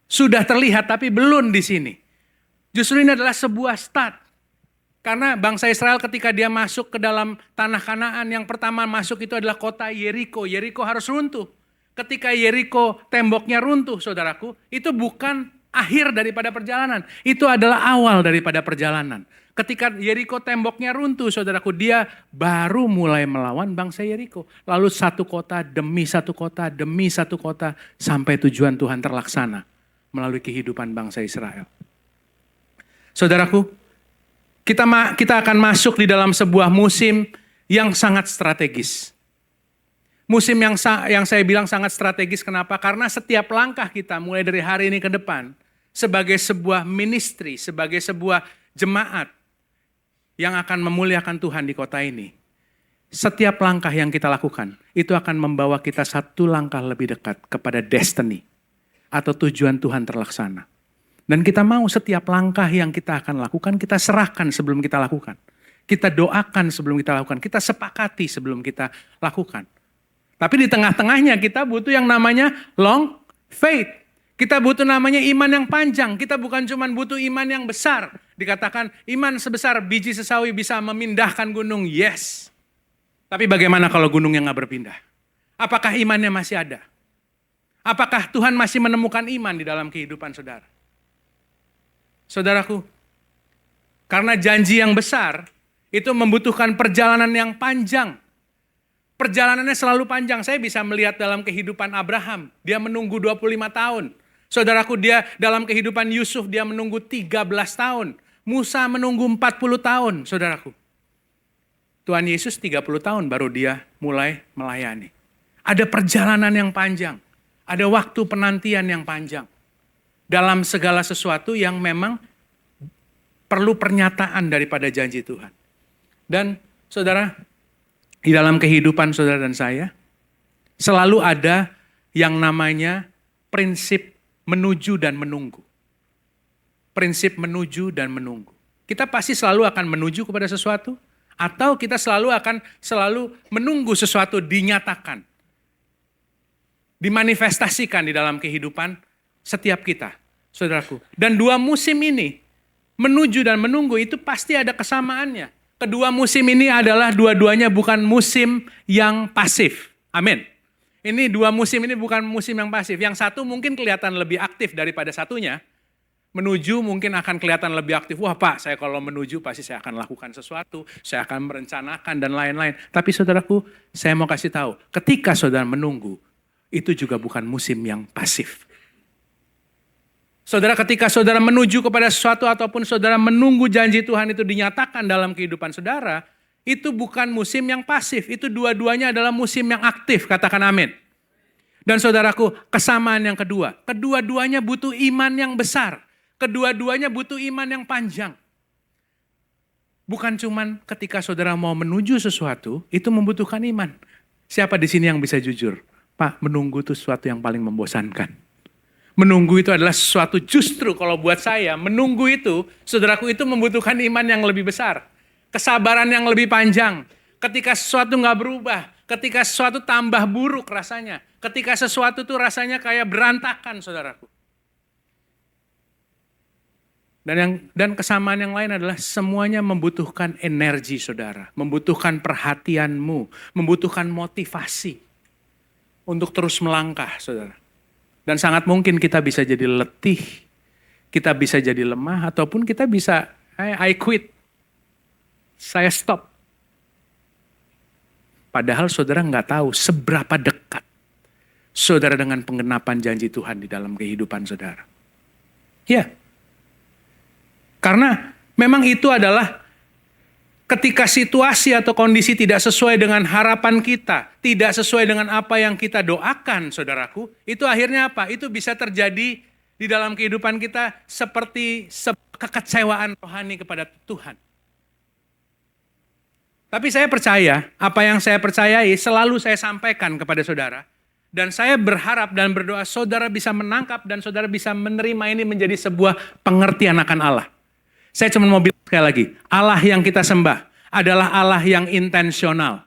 Sudah terlihat tapi belum di sini. Justru ini adalah sebuah start. Karena bangsa Israel ketika dia masuk ke dalam tanah Kanaan, yang pertama masuk itu adalah kota Yeriko. Yeriko harus runtuh. Ketika Yeriko temboknya runtuh, saudaraku, itu bukan akhir daripada perjalanan. Itu adalah awal daripada perjalanan. Ketika Yeriko temboknya runtuh, saudaraku, dia baru mulai melawan bangsa Yeriko. Lalu satu kota demi satu kota demi satu kota sampai tujuan Tuhan terlaksana melalui kehidupan bangsa Israel. Saudaraku, kita akan masuk di dalam sebuah musim yang sangat strategis. Musim yang saya bilang sangat strategis, kenapa? Karena setiap langkah kita mulai dari hari ini ke depan, sebagai sebuah ministry, sebagai sebuah jemaat yang akan memuliakan Tuhan di kota ini, setiap langkah yang kita lakukan, itu akan membawa kita satu langkah lebih dekat kepada destiny atau tujuan Tuhan terlaksana. Dan kita mau setiap langkah yang kita akan lakukan, kita serahkan sebelum kita lakukan. Kita doakan sebelum kita lakukan, kita sepakati sebelum kita lakukan. Tapi di tengah-tengahnya kita butuh yang namanya long faith. Kita butuh namanya iman yang panjang. Kita bukan cuma butuh iman yang besar. Dikatakan iman sebesar biji sesawi bisa memindahkan gunung, yes. Tapi bagaimana kalau gunungnya gak berpindah? Apakah imannya masih ada? Apakah Tuhan masih menemukan iman di dalam kehidupan saudara? Saudaraku, karena janji yang besar itu membutuhkan perjalanan yang panjang. Perjalanannya selalu panjang. Saya bisa melihat dalam kehidupan Abraham, dia menunggu 25 tahun. Saudaraku, dia dalam kehidupan Yusuf, dia menunggu 13 tahun. Musa menunggu 40 tahun, saudaraku. Tuhan Yesus 30 tahun baru dia mulai melayani. Ada perjalanan yang panjang. Ada waktu penantian yang panjang. Dalam segala sesuatu yang memang perlu pernyataan daripada janji Tuhan. Dan saudara, di dalam kehidupan saudara dan saya, selalu ada yang namanya prinsip menuju dan menunggu. Prinsip menuju dan menunggu. Kita pasti selalu akan menuju kepada sesuatu, atau kita akan selalu menunggu sesuatu dinyatakan. Dimanifestasikan di dalam kehidupan setiap kita, saudaraku. Dan dua musim ini, menuju dan menunggu, itu pasti ada kesamaannya. Kedua musim ini adalah dua-duanya bukan musim yang pasif. Amin. Ini dua musim ini bukan musim yang pasif. Yang satu mungkin kelihatan lebih aktif daripada satunya. Menuju mungkin akan kelihatan lebih aktif. Wah Pak, saya kalau menuju pasti saya akan lakukan sesuatu. Saya akan merencanakan dan lain-lain. Tapi saudaraku, saya mau kasih tahu. Ketika saudara menunggu, itu juga bukan musim yang pasif. Saudara, ketika saudara menuju kepada sesuatu ataupun saudara menunggu janji Tuhan itu dinyatakan dalam kehidupan saudara, itu bukan musim yang pasif. Itu dua-duanya adalah musim yang aktif. Katakan amin. Dan saudaraku, kesamaan yang kedua. Kedua-duanya butuh iman yang besar. Kedua-duanya butuh iman yang panjang. Bukan cuman ketika saudara mau menuju sesuatu, itu membutuhkan iman. Siapa di sini yang bisa jujur? Pak, menunggu itu sesuatu yang paling membosankan. menunggu itu adalah sesuatu, justru kalau buat saya, menunggu itu, saudaraku, itu membutuhkan iman yang lebih besar. Kesabaran yang lebih panjang. Ketika sesuatu nggak berubah, ketika sesuatu tambah buruk rasanya, ketika sesuatu tuh rasanya kayak berantakan, saudaraku. Dan kesamaan yang lain adalah semuanya membutuhkan energi, saudara. Membutuhkan perhatianmu, membutuhkan motivasi untuk terus melangkah, saudara. Dan sangat mungkin kita bisa jadi letih, kita bisa jadi lemah, ataupun kita bisa, I quit, saya stop. Padahal saudara nggak tahu seberapa dekat saudara dengan penggenapan janji Tuhan di dalam kehidupan saudara. Ya, karena memang itu adalah ketika situasi atau kondisi tidak sesuai dengan harapan kita, tidak sesuai dengan apa yang kita doakan, saudaraku, itu akhirnya apa? Itu bisa terjadi di dalam kehidupan kita seperti kekecewaan rohani kepada Tuhan. Tapi saya percaya, apa yang saya percayai selalu saya sampaikan kepada saudara. Dan saya berharap dan berdoa saudara bisa menangkap dan saudara bisa menerima ini menjadi sebuah pengertian akan Allah. Saya cuma mau bilang sekali lagi, Allah yang kita sembah adalah Allah yang intensional.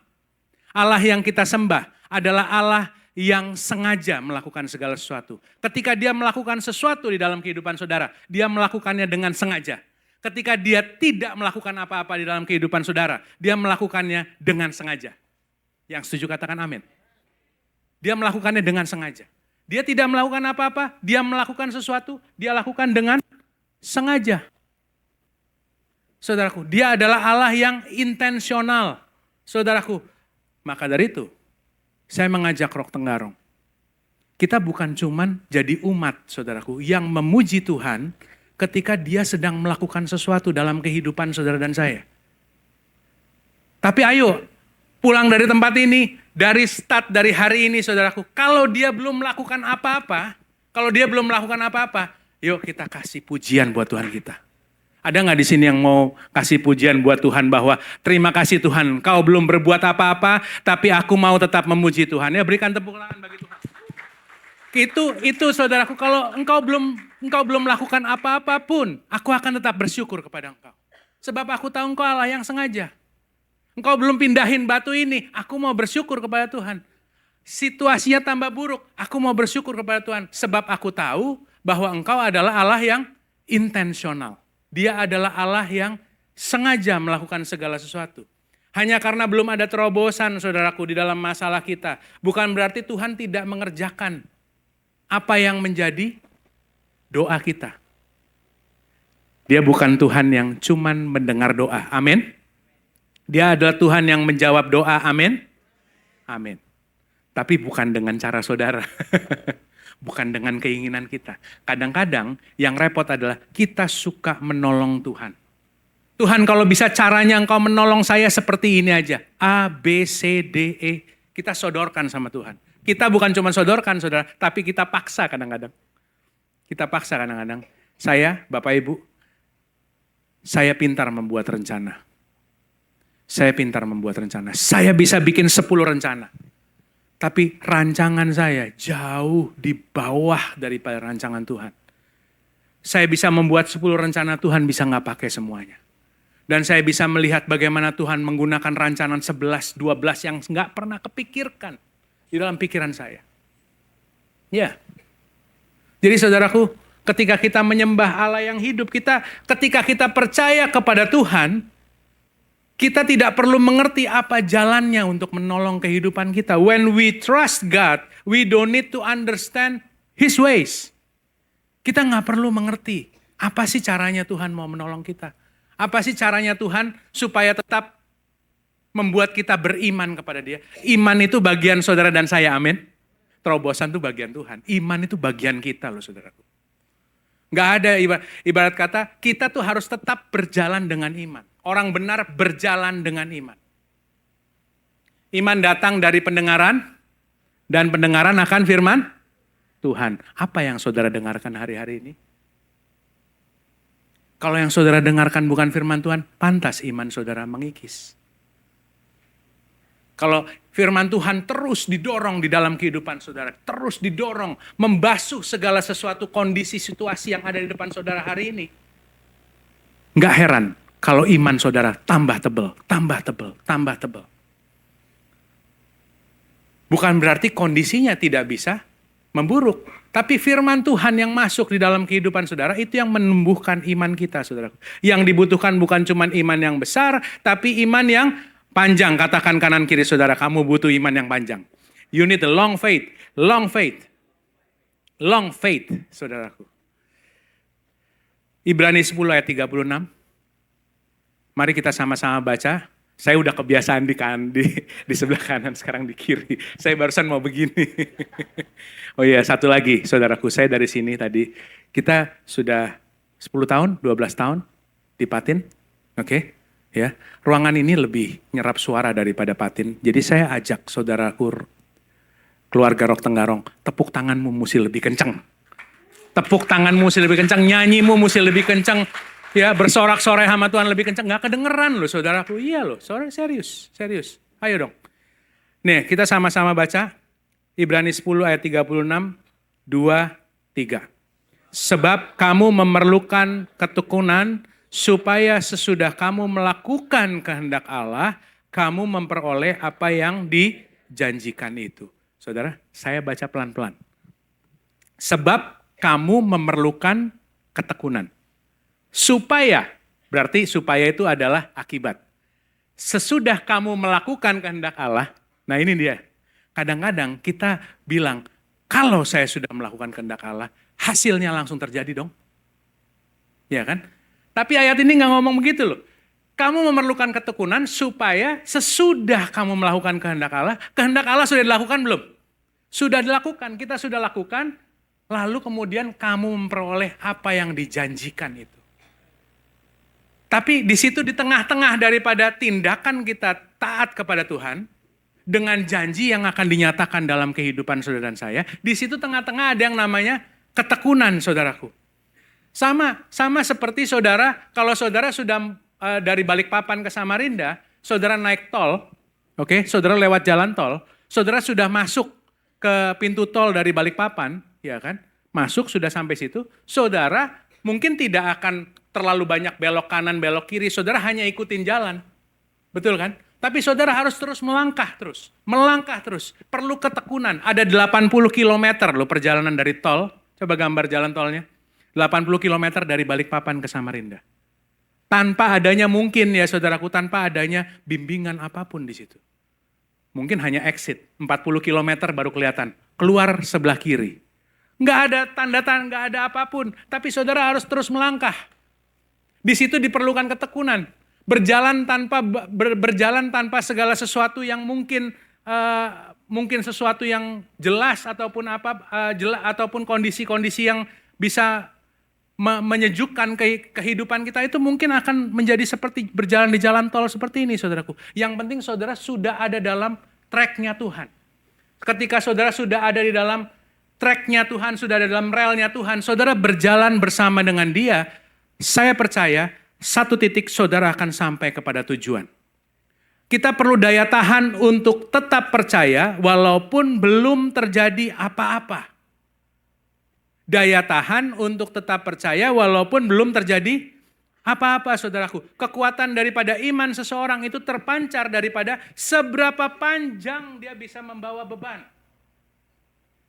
Allah yang kita sembah adalah Allah yang sengaja melakukan segala sesuatu. Ketika dia melakukan sesuatu di dalam kehidupan saudara, dia melakukannya dengan sengaja. Ketika dia tidak melakukan apa-apa di dalam kehidupan saudara, dia melakukannya dengan sengaja. Yang setuju katakan amin. Dia melakukannya dengan sengaja. Dia tidak melakukan apa-apa, dia melakukan sesuatu, dia lakukan dengan sengaja. Saudaraku, dia adalah Allah yang intensional. Saudaraku, maka dari itu, saya mengajak Rock Tenggarong. Kita bukan cuman jadi umat, saudaraku, yang memuji Tuhan ketika dia sedang melakukan sesuatu dalam kehidupan saudara dan saya. Tapi ayo, pulang dari tempat ini, dari hari ini saudaraku, kalau dia belum melakukan apa-apa, yuk kita kasih pujian buat Tuhan kita. Ada nggak di sini yang mau kasih pujian buat Tuhan bahwa terima kasih Tuhan, kau belum berbuat apa-apa, tapi aku mau tetap memuji Tuhan. Ya berikan tepuk tangan bagi Tuhan. Itu saudaraku, kalau engkau belum melakukan apa-apa pun, aku akan tetap bersyukur kepada engkau. Sebab aku tahu engkau Allah yang sengaja. Engkau belum pindahin batu ini, aku mau bersyukur kepada Tuhan. Situasinya tambah buruk, aku mau bersyukur kepada Tuhan. Sebab aku tahu bahwa engkau adalah Allah yang intensional. Dia adalah Allah yang sengaja melakukan segala sesuatu. Hanya karena belum ada terobosan saudaraku di dalam masalah kita. Bukan berarti Tuhan tidak mengerjakan apa yang menjadi doa kita. Dia bukan Tuhan yang cuman mendengar doa. Amin. Dia adalah Tuhan yang menjawab doa. Amin. Amin. Tapi bukan dengan cara saudara. Bukan dengan keinginan kita. Kadang-kadang yang repot adalah kita suka menolong Tuhan. Tuhan kalau bisa caranya engkau menolong saya seperti ini aja. A, B, C, D, E. Kita sodorkan sama Tuhan. Kita bukan cuma sodorkan saudara, tapi kita paksa kadang-kadang. Saya, Bapak Ibu, saya pintar membuat rencana. Saya bisa bikin 10 rencana. Tapi rancangan saya jauh di bawah daripada rancangan Tuhan. Saya bisa membuat 10 rencana, Tuhan bisa nggak pakai semuanya. Dan saya bisa melihat bagaimana Tuhan menggunakan rancangan 11, 12 yang nggak pernah kepikirkan di dalam pikiran saya. Ya. Jadi saudaraku, ketika kita menyembah Allah yang hidup, ketika kita percaya kepada Tuhan, kita tidak perlu mengerti apa jalannya untuk menolong kehidupan kita. When we trust God, we don't need to understand His ways. Kita nggak perlu mengerti apa sih caranya Tuhan mau menolong kita. Apa sih caranya Tuhan supaya tetap membuat kita beriman kepada Dia. Iman itu bagian saudara dan saya, amin. Terobosan itu bagian Tuhan. Iman itu bagian kita loh saudaraku. Nggak ada ibarat kata, kita tuh harus tetap berjalan dengan iman. Orang benar berjalan dengan iman. Iman datang dari pendengaran, dan pendengaran akan firman Tuhan. Apa yang saudara dengarkan hari-hari ini? Kalau yang saudara dengarkan bukan firman Tuhan, pantas iman saudara mengikis. Kalau firman Tuhan terus didorong di dalam kehidupan saudara, terus didorong membasuh segala sesuatu kondisi situasi yang ada di depan saudara hari ini. Nggak heran kalau iman saudara tambah tebal, tambah tebal, tambah tebal. Bukan berarti kondisinya tidak bisa memburuk. Tapi firman Tuhan yang masuk di dalam kehidupan saudara itu yang menumbuhkan iman kita, saudara. Yang dibutuhkan bukan cuma iman yang besar, tapi iman yang panjang. Katakan kanan kiri saudara, kamu butuh iman yang panjang. You need a long faith, long faith. Long faith, saudaraku. Ibrani 10 ayat 36. Mari kita sama-sama baca. Saya udah kebiasaan di sebelah kanan, sekarang di kiri. Saya barusan mau begini. Oh iya, satu lagi saudaraku, saya dari sini tadi. Kita sudah 10 tahun, 12 tahun di Patin. Oke, ya. Ruangan ini lebih nyerap suara daripada Patin. Jadi saya ajak saudaraku, keluarga Rock Tenggarong, tepuk tanganmu mesti lebih kencang. Tepuk tanganmu mesti lebih kencang, nyanyimu mesti lebih kencang. Ya, bersorak-sorai sama Tuhan lebih kencang. Gak kedengeran loh saudaraku. Iya loh, serius. Ayo dong. Nih, kita sama-sama baca. Ibrani 10 ayat 36, 2, 3. Sebab kamu memerlukan ketekunan supaya sesudah kamu melakukan kehendak Allah, kamu memperoleh apa yang dijanjikan itu. Saudara, saya baca pelan-pelan. Sebab kamu memerlukan ketekunan. Supaya, berarti supaya itu adalah akibat. Sesudah kamu melakukan kehendak Allah, nah ini dia. Kadang-kadang kita bilang, kalau saya sudah melakukan kehendak Allah, hasilnya langsung terjadi dong. Ya kan? Tapi ayat ini gak ngomong begitu loh. Kamu memerlukan ketekunan supaya sesudah kamu melakukan kehendak Allah sudah dilakukan belum? Sudah dilakukan, kita sudah lakukan, lalu kemudian kamu memperoleh apa yang dijanjikan itu. Tapi di situ di tengah-tengah daripada tindakan kita taat kepada Tuhan, dengan janji yang akan dinyatakan dalam kehidupan saudara dan saya, di situ tengah-tengah ada yang namanya ketekunan saudaraku. Sama seperti saudara, kalau saudara sudah dari Balikpapan ke Samarinda, saudara naik tol, oke, saudara lewat jalan tol, saudara sudah masuk ke pintu tol dari Balikpapan, ya kan? Masuk sudah sampai situ, saudara mungkin tidak akan terlalu banyak belok kanan, belok kiri, saudara hanya ikutin jalan. Betul kan? Tapi saudara harus terus melangkah terus. Perlu ketekunan. Ada 80 km loh perjalanan dari tol. Coba gambar jalan tolnya. 80 km dari Balikpapan ke Samarinda. Tanpa adanya mungkin ya saudaraku, tanpa adanya bimbingan apapun di situ. Mungkin hanya exit, 40 km baru kelihatan. Keluar sebelah kiri. Nggak ada tanda-tanda, nggak ada apapun. Tapi saudara harus terus melangkah. Di situ diperlukan ketekunan. Berjalan tanpa segala sesuatu yang mungkin sesuatu yang jelas ataupun ataupun kondisi-kondisi yang bisa menyejukkan kehidupan kita itu mungkin akan menjadi seperti berjalan di jalan tol seperti ini saudaraku. Yang penting saudara sudah ada dalam tracknya Tuhan. Ketika saudara sudah ada di dalam tracknya Tuhan, sudah ada dalam relnya Tuhan, saudara berjalan bersama dengan Dia, saya percaya satu titik saudara akan sampai kepada tujuan. Kita perlu daya tahan untuk tetap percaya walaupun belum terjadi apa-apa. Daya tahan untuk tetap percaya walaupun belum terjadi apa-apa saudaraku. Kekuatan daripada iman seseorang itu terpancar daripada seberapa panjang dia bisa membawa beban.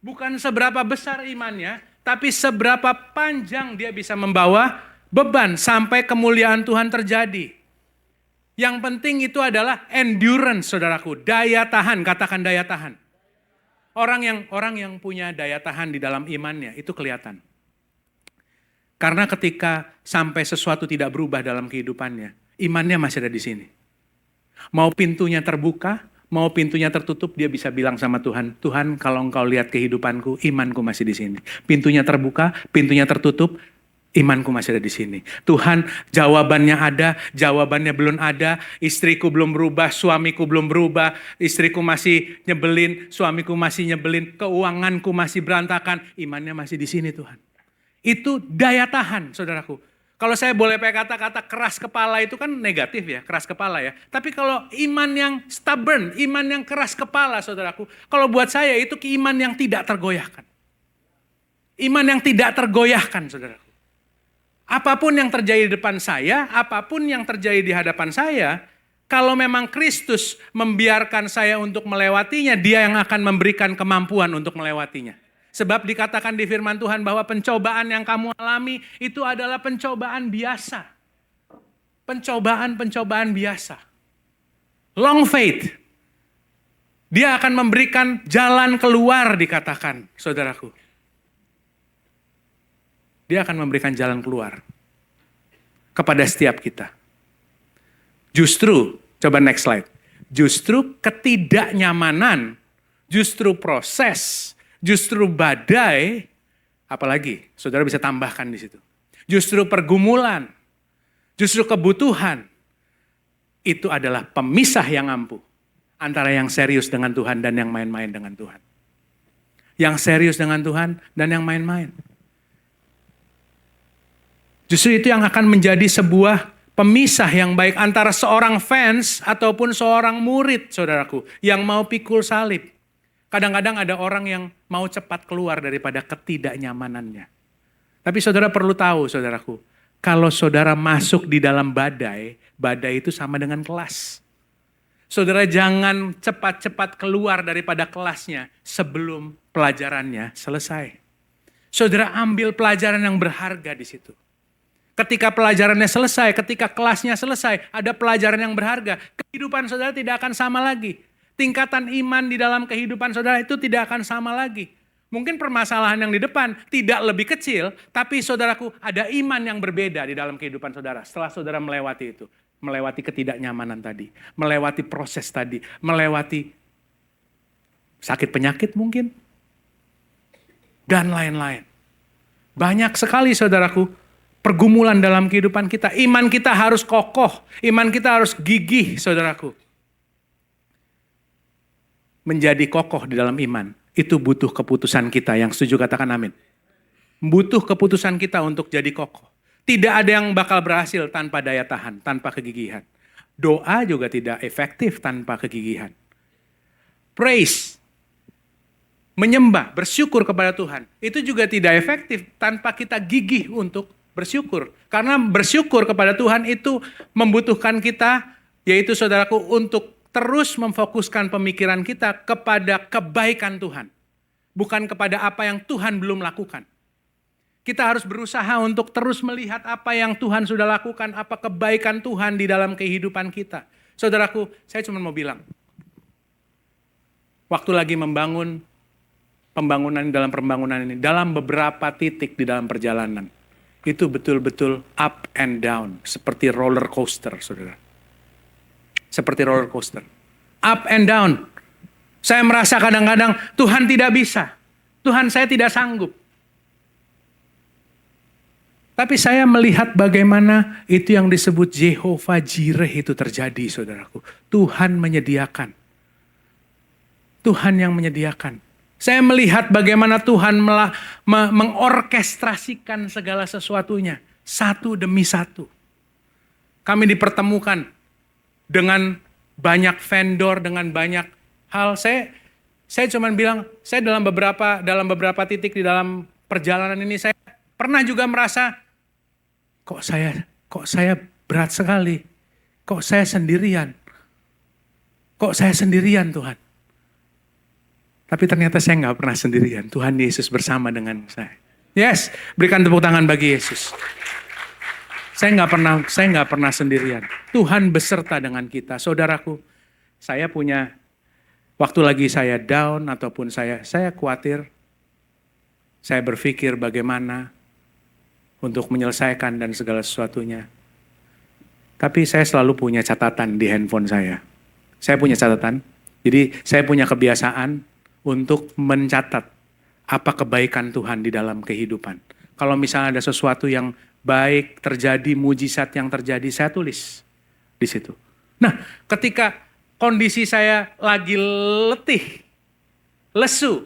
Bukan seberapa besar imannya, tapi seberapa panjang dia bisa membawa beban sampai kemuliaan Tuhan terjadi. Yang penting itu adalah endurance saudaraku, daya tahan, katakan daya tahan. Orang yang punya daya tahan di dalam imannya itu kelihatan. Karena ketika sampai sesuatu tidak berubah dalam kehidupannya, imannya masih ada di sini. Mau pintunya terbuka, mau pintunya tertutup, dia bisa bilang sama Tuhan, Tuhan kalau engkau lihat kehidupanku, imanku masih di sini. Pintunya terbuka, pintunya tertutup, imanku masih ada di sini. Tuhan, jawabannya ada, jawabannya belum ada, istriku belum berubah, suamiku belum berubah, istriku masih nyebelin, suamiku masih nyebelin, keuanganku masih berantakan, imannya masih di sini Tuhan. Itu daya tahan, saudaraku. Kalau saya boleh pakai kata-kata keras kepala itu kan negatif ya, keras kepala ya. Tapi kalau iman yang stubborn, iman yang keras kepala saudaraku, kalau buat saya itu iman yang tidak tergoyahkan. Iman yang tidak tergoyahkan saudaraku. Apapun yang terjadi di depan saya, apapun yang terjadi di hadapan saya, kalau memang Kristus membiarkan saya untuk melewatinya, Dia yang akan memberikan kemampuan untuk melewatinya. Sebab dikatakan di firman Tuhan bahwa pencobaan yang kamu alami itu adalah pencobaan biasa. Pencobaan biasa. Long faith. Dia akan memberikan jalan keluar dikatakan, saudaraku. Dia akan memberikan jalan keluar kepada setiap kita. Justru, coba next slide. Justru ketidaknyamanan, justru proses, justru badai, apalagi saudara bisa tambahkan di situ. Justru pergumulan, justru kebutuhan, itu adalah pemisah yang ampuh antara yang serius dengan Tuhan dan yang main-main dengan Tuhan. Yang serius dengan Tuhan dan yang main-main. Justru itu yang akan menjadi sebuah pemisah yang baik antara seorang fans ataupun seorang murid, saudaraku, yang mau pikul salib. Kadang-kadang ada orang yang mau cepat keluar daripada ketidaknyamanannya. Tapi saudara perlu tahu, saudaraku, kalau saudara masuk di dalam badai, badai itu sama dengan kelas. Saudara jangan cepat-cepat keluar daripada kelasnya sebelum pelajarannya selesai. Saudara ambil pelajaran yang berharga di situ. Ketika pelajarannya selesai, ketika kelasnya selesai, ada pelajaran yang berharga. Kehidupan saudara tidak akan sama lagi. Tingkatan iman di dalam kehidupan saudara itu tidak akan sama lagi. Mungkin permasalahan yang di depan tidak lebih kecil, tapi saudaraku ada iman yang berbeda di dalam kehidupan saudara. Setelah saudara melewati itu, melewati ketidaknyamanan tadi, melewati proses tadi, melewati sakit penyakit mungkin, dan lain-lain. Banyak sekali saudaraku, pergumulan dalam kehidupan kita. Iman kita harus kokoh, iman kita harus gigih saudaraku. Menjadi kokoh di dalam iman, itu butuh keputusan kita. Yang setuju katakan amin. Butuh keputusan kita untuk jadi kokoh. Tidak ada yang bakal berhasil tanpa daya tahan, tanpa kegigihan. Doa juga tidak efektif tanpa kegigihan. Praise, menyembah, bersyukur kepada Tuhan, itu juga tidak efektif tanpa kita gigih untuk bersyukur. Karena bersyukur kepada Tuhan itu membutuhkan kita, yaitu saudaraku, untuk terus memfokuskan pemikiran kita kepada kebaikan Tuhan. Bukan kepada apa yang Tuhan belum lakukan. Kita harus berusaha untuk terus melihat apa yang Tuhan sudah lakukan, apa kebaikan Tuhan di dalam kehidupan kita. Saudaraku, saya cuma mau bilang, waktu lagi membangun pembangunan ini, dalam beberapa titik di dalam perjalanan, itu betul-betul up and down, seperti roller coaster, saudara. Seperti roller coaster. Up and down. Saya merasa kadang-kadang Tuhan tidak bisa. Tuhan saya tidak sanggup. Tapi saya melihat bagaimana itu yang disebut Jehovah Jireh itu terjadi, saudaraku. Tuhan menyediakan. Tuhan yang menyediakan. Saya melihat bagaimana Tuhan mengorkestrasikan segala sesuatunya. Satu demi satu. Kami dipertemukan dengan banyak vendor, dengan banyak hal. Saya cuma bilang, saya dalam beberapa titik di dalam perjalanan ini, saya pernah juga merasa, kok saya berat sekali, kok saya sendirian Tuhan. Tapi ternyata saya nggak pernah sendirian, Tuhan Yesus bersama dengan saya. Yes, berikan tepuk tangan bagi Yesus. Saya nggak pernah sendirian. Tuhan beserta dengan kita. Saudaraku, saya punya, waktu lagi saya down ataupun saya khawatir, saya berpikir bagaimana untuk menyelesaikan dan segala sesuatunya. Tapi saya selalu punya catatan di handphone saya. Saya punya catatan, jadi saya punya kebiasaan untuk mencatat apa kebaikan Tuhan di dalam kehidupan. Kalau misalnya ada sesuatu yang baik terjadi, mujizat yang terjadi, saya tulis di situ. Nah, ketika kondisi saya lagi letih, lesu,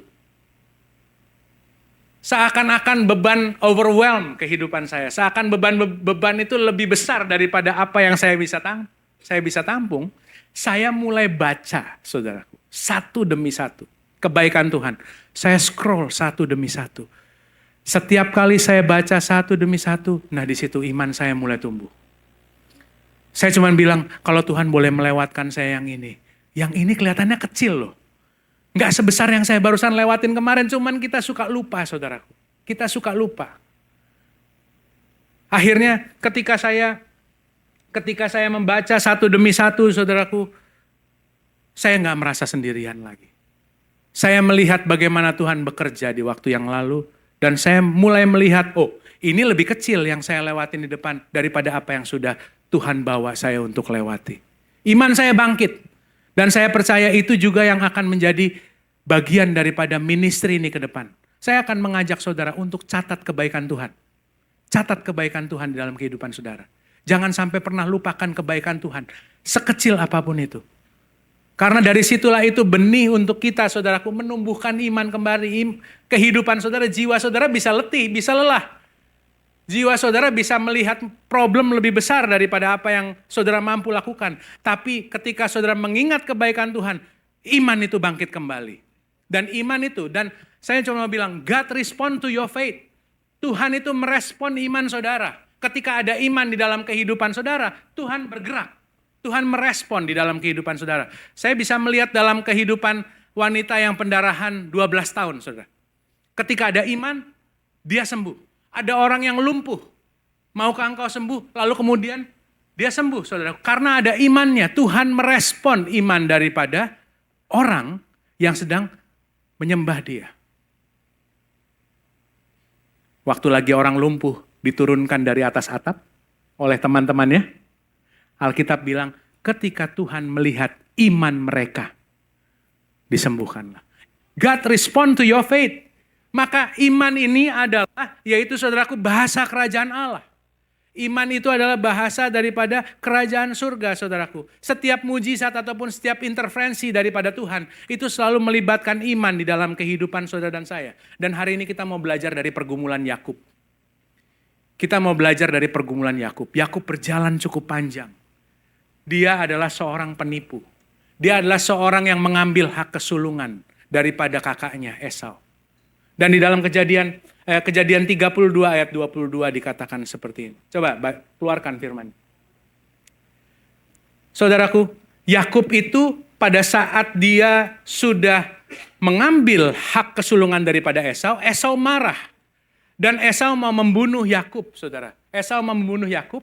Seakan-akan beban overwhelm kehidupan saya. Seakan beban itu lebih besar daripada apa yang saya bisa tampung. Saya mulai baca, saudaraku, satu demi satu kebaikan Tuhan. Saya scroll satu demi satu. Setiap kali saya baca satu demi satu, nah di situ iman saya mulai tumbuh. Saya cuma bilang, kalau Tuhan boleh melewatkan saya yang ini kelihatannya kecil loh. Nggak sebesar yang saya barusan lewatin kemarin, cuman kita suka lupa, saudaraku. Kita suka lupa. Akhirnya ketika saya membaca satu demi satu, saudaraku, saya nggak merasa sendirian lagi. Saya melihat bagaimana Tuhan bekerja di waktu yang lalu, dan saya mulai melihat, oh ini lebih kecil yang saya lewatin di depan daripada apa yang sudah Tuhan bawa saya untuk lewati. Iman saya bangkit. Dan saya percaya itu juga yang akan menjadi bagian daripada ministry ini ke depan. Saya akan mengajak saudara untuk catat kebaikan Tuhan. Catat kebaikan Tuhan di dalam kehidupan saudara. Jangan sampai pernah lupakan kebaikan Tuhan. Sekecil apapun itu. Karena dari situlah itu benih untuk kita, saudaraku, menumbuhkan iman kembali. Kehidupan saudara, jiwa saudara bisa letih, bisa lelah. Jiwa saudara bisa melihat problem lebih besar daripada apa yang saudara mampu lakukan. Tapi ketika saudara mengingat kebaikan Tuhan, iman itu bangkit kembali. Dan iman itu, dan saya cuma mau bilang, God respond to your faith. Tuhan itu merespon iman saudara. Ketika ada iman di dalam kehidupan saudara, Tuhan bergerak. Tuhan merespon di dalam kehidupan saudara. Saya bisa melihat dalam kehidupan wanita yang pendarahan 12 tahun, saudara. Ketika ada iman, dia sembuh. Ada orang yang lumpuh, maukah engkau sembuh? Lalu kemudian dia sembuh, saudara. Karena ada imannya, Tuhan merespon iman daripada orang yang sedang menyembah dia. Waktu lagi orang lumpuh diturunkan dari atas atap oleh teman-temannya, Alkitab bilang, ketika Tuhan melihat iman mereka, disembuhkanlah. God respond to your faith. Maka iman ini adalah, yaitu saudaraku, bahasa kerajaan Allah. Iman itu adalah bahasa daripada kerajaan surga, saudaraku. Setiap mujizat ataupun setiap intervensi daripada Tuhan, itu selalu melibatkan iman di dalam kehidupan saudara dan saya. Dan hari ini kita mau belajar dari pergumulan Yakub. Kita mau belajar dari pergumulan Yakub. Yakub berjalan cukup panjang. Dia adalah seorang penipu. Dia adalah seorang yang mengambil hak kesulungan daripada kakaknya Esau. Dan di dalam kejadian 32 ayat 22 dikatakan seperti ini. Coba keluarkan firman. Saudaraku, Yakub itu pada saat dia sudah mengambil hak kesulungan daripada Esau, Esau marah. Dan Esau mau membunuh Yakub, saudara. Esau mau membunuh Yakub.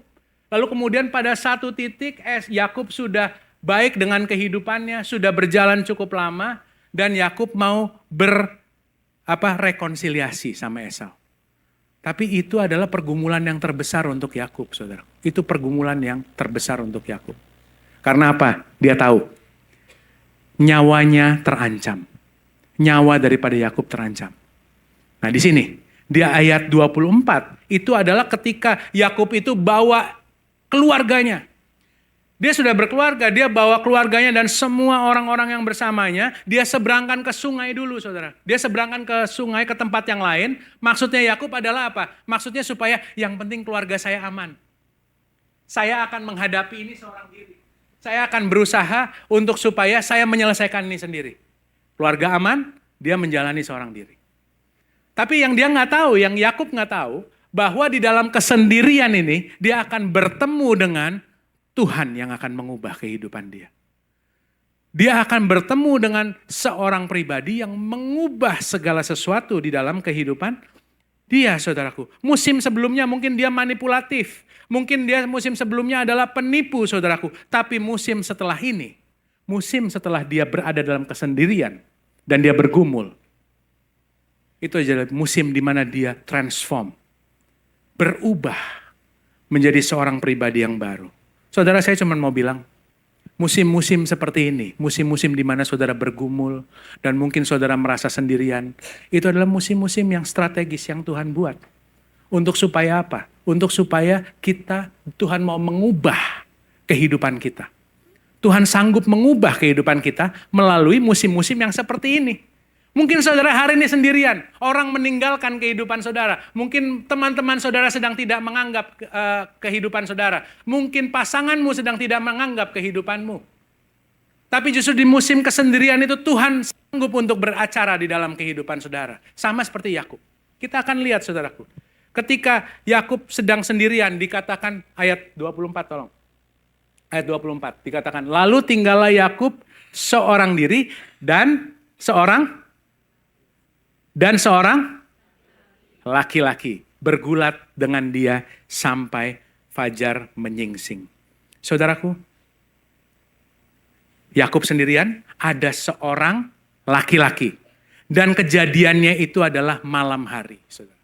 Lalu kemudian pada satu titik Yakub sudah baik dengan kehidupannya, sudah berjalan cukup lama, dan Yakub mau rekonsiliasi sama Esau. Tapi itu adalah pergumulan yang terbesar untuk Yakub, saudara. Itu pergumulan yang terbesar untuk Yakub. Karena apa? Dia tahu nyawanya terancam. Nyawa daripada Yakub terancam. Nah di sini, di ayat 24, itu adalah ketika Yakub itu bawa keluarganya. Dia sudah berkeluarga, dia bawa keluarganya dan semua orang-orang yang bersamanya, dia seberangkan ke sungai dulu, saudara. Dia seberangkan ke sungai, ke tempat yang lain. Maksudnya Yakub adalah apa? Maksudnya supaya yang penting keluarga saya aman. Saya akan menghadapi ini seorang diri. Saya akan berusaha untuk supaya saya menyelesaikan ini sendiri. Keluarga aman, dia menjalani seorang diri. Tapi yang dia nggak tahu, yang Yakub nggak tahu, bahwa di dalam kesendirian ini, dia akan bertemu dengan Tuhan yang akan mengubah kehidupan dia. Dia akan bertemu dengan seorang pribadi yang mengubah segala sesuatu di dalam kehidupan dia, saudaraku. Musim sebelumnya mungkin dia manipulatif. Mungkin dia musim sebelumnya adalah penipu, saudaraku. Tapi musim setelah ini, musim setelah dia berada dalam kesendirian dan dia bergumul, itu adalah musim di mana dia transform. Berubah menjadi seorang pribadi yang baru. Saudara, saya cuma mau bilang, musim-musim seperti ini, musim-musim di mana saudara bergumul dan mungkin saudara merasa sendirian, itu adalah musim-musim yang strategis yang Tuhan buat. Untuk supaya apa? Untuk supaya Tuhan mau mengubah kehidupan kita. Tuhan sanggup mengubah kehidupan kita melalui musim-musim yang seperti ini. Mungkin saudara hari ini sendirian, orang meninggalkan kehidupan saudara. Mungkin teman-teman saudara sedang tidak menganggap kehidupan saudara. Mungkin pasanganmu sedang tidak menganggap kehidupanmu. Tapi justru di musim kesendirian itu Tuhan sanggup untuk beracara di dalam kehidupan saudara. Sama seperti Yakub. Kita akan lihat saudaraku. Ketika Yakub sedang sendirian dikatakan ayat 24 tolong. Ayat 24 dikatakan, lalu tinggallah Yakub seorang diri dan seorang laki-laki bergulat dengan dia sampai fajar menyingsing. Saudaraku, Yakub sendirian, ada seorang laki-laki. Dan kejadiannya itu adalah malam hari. Saudara.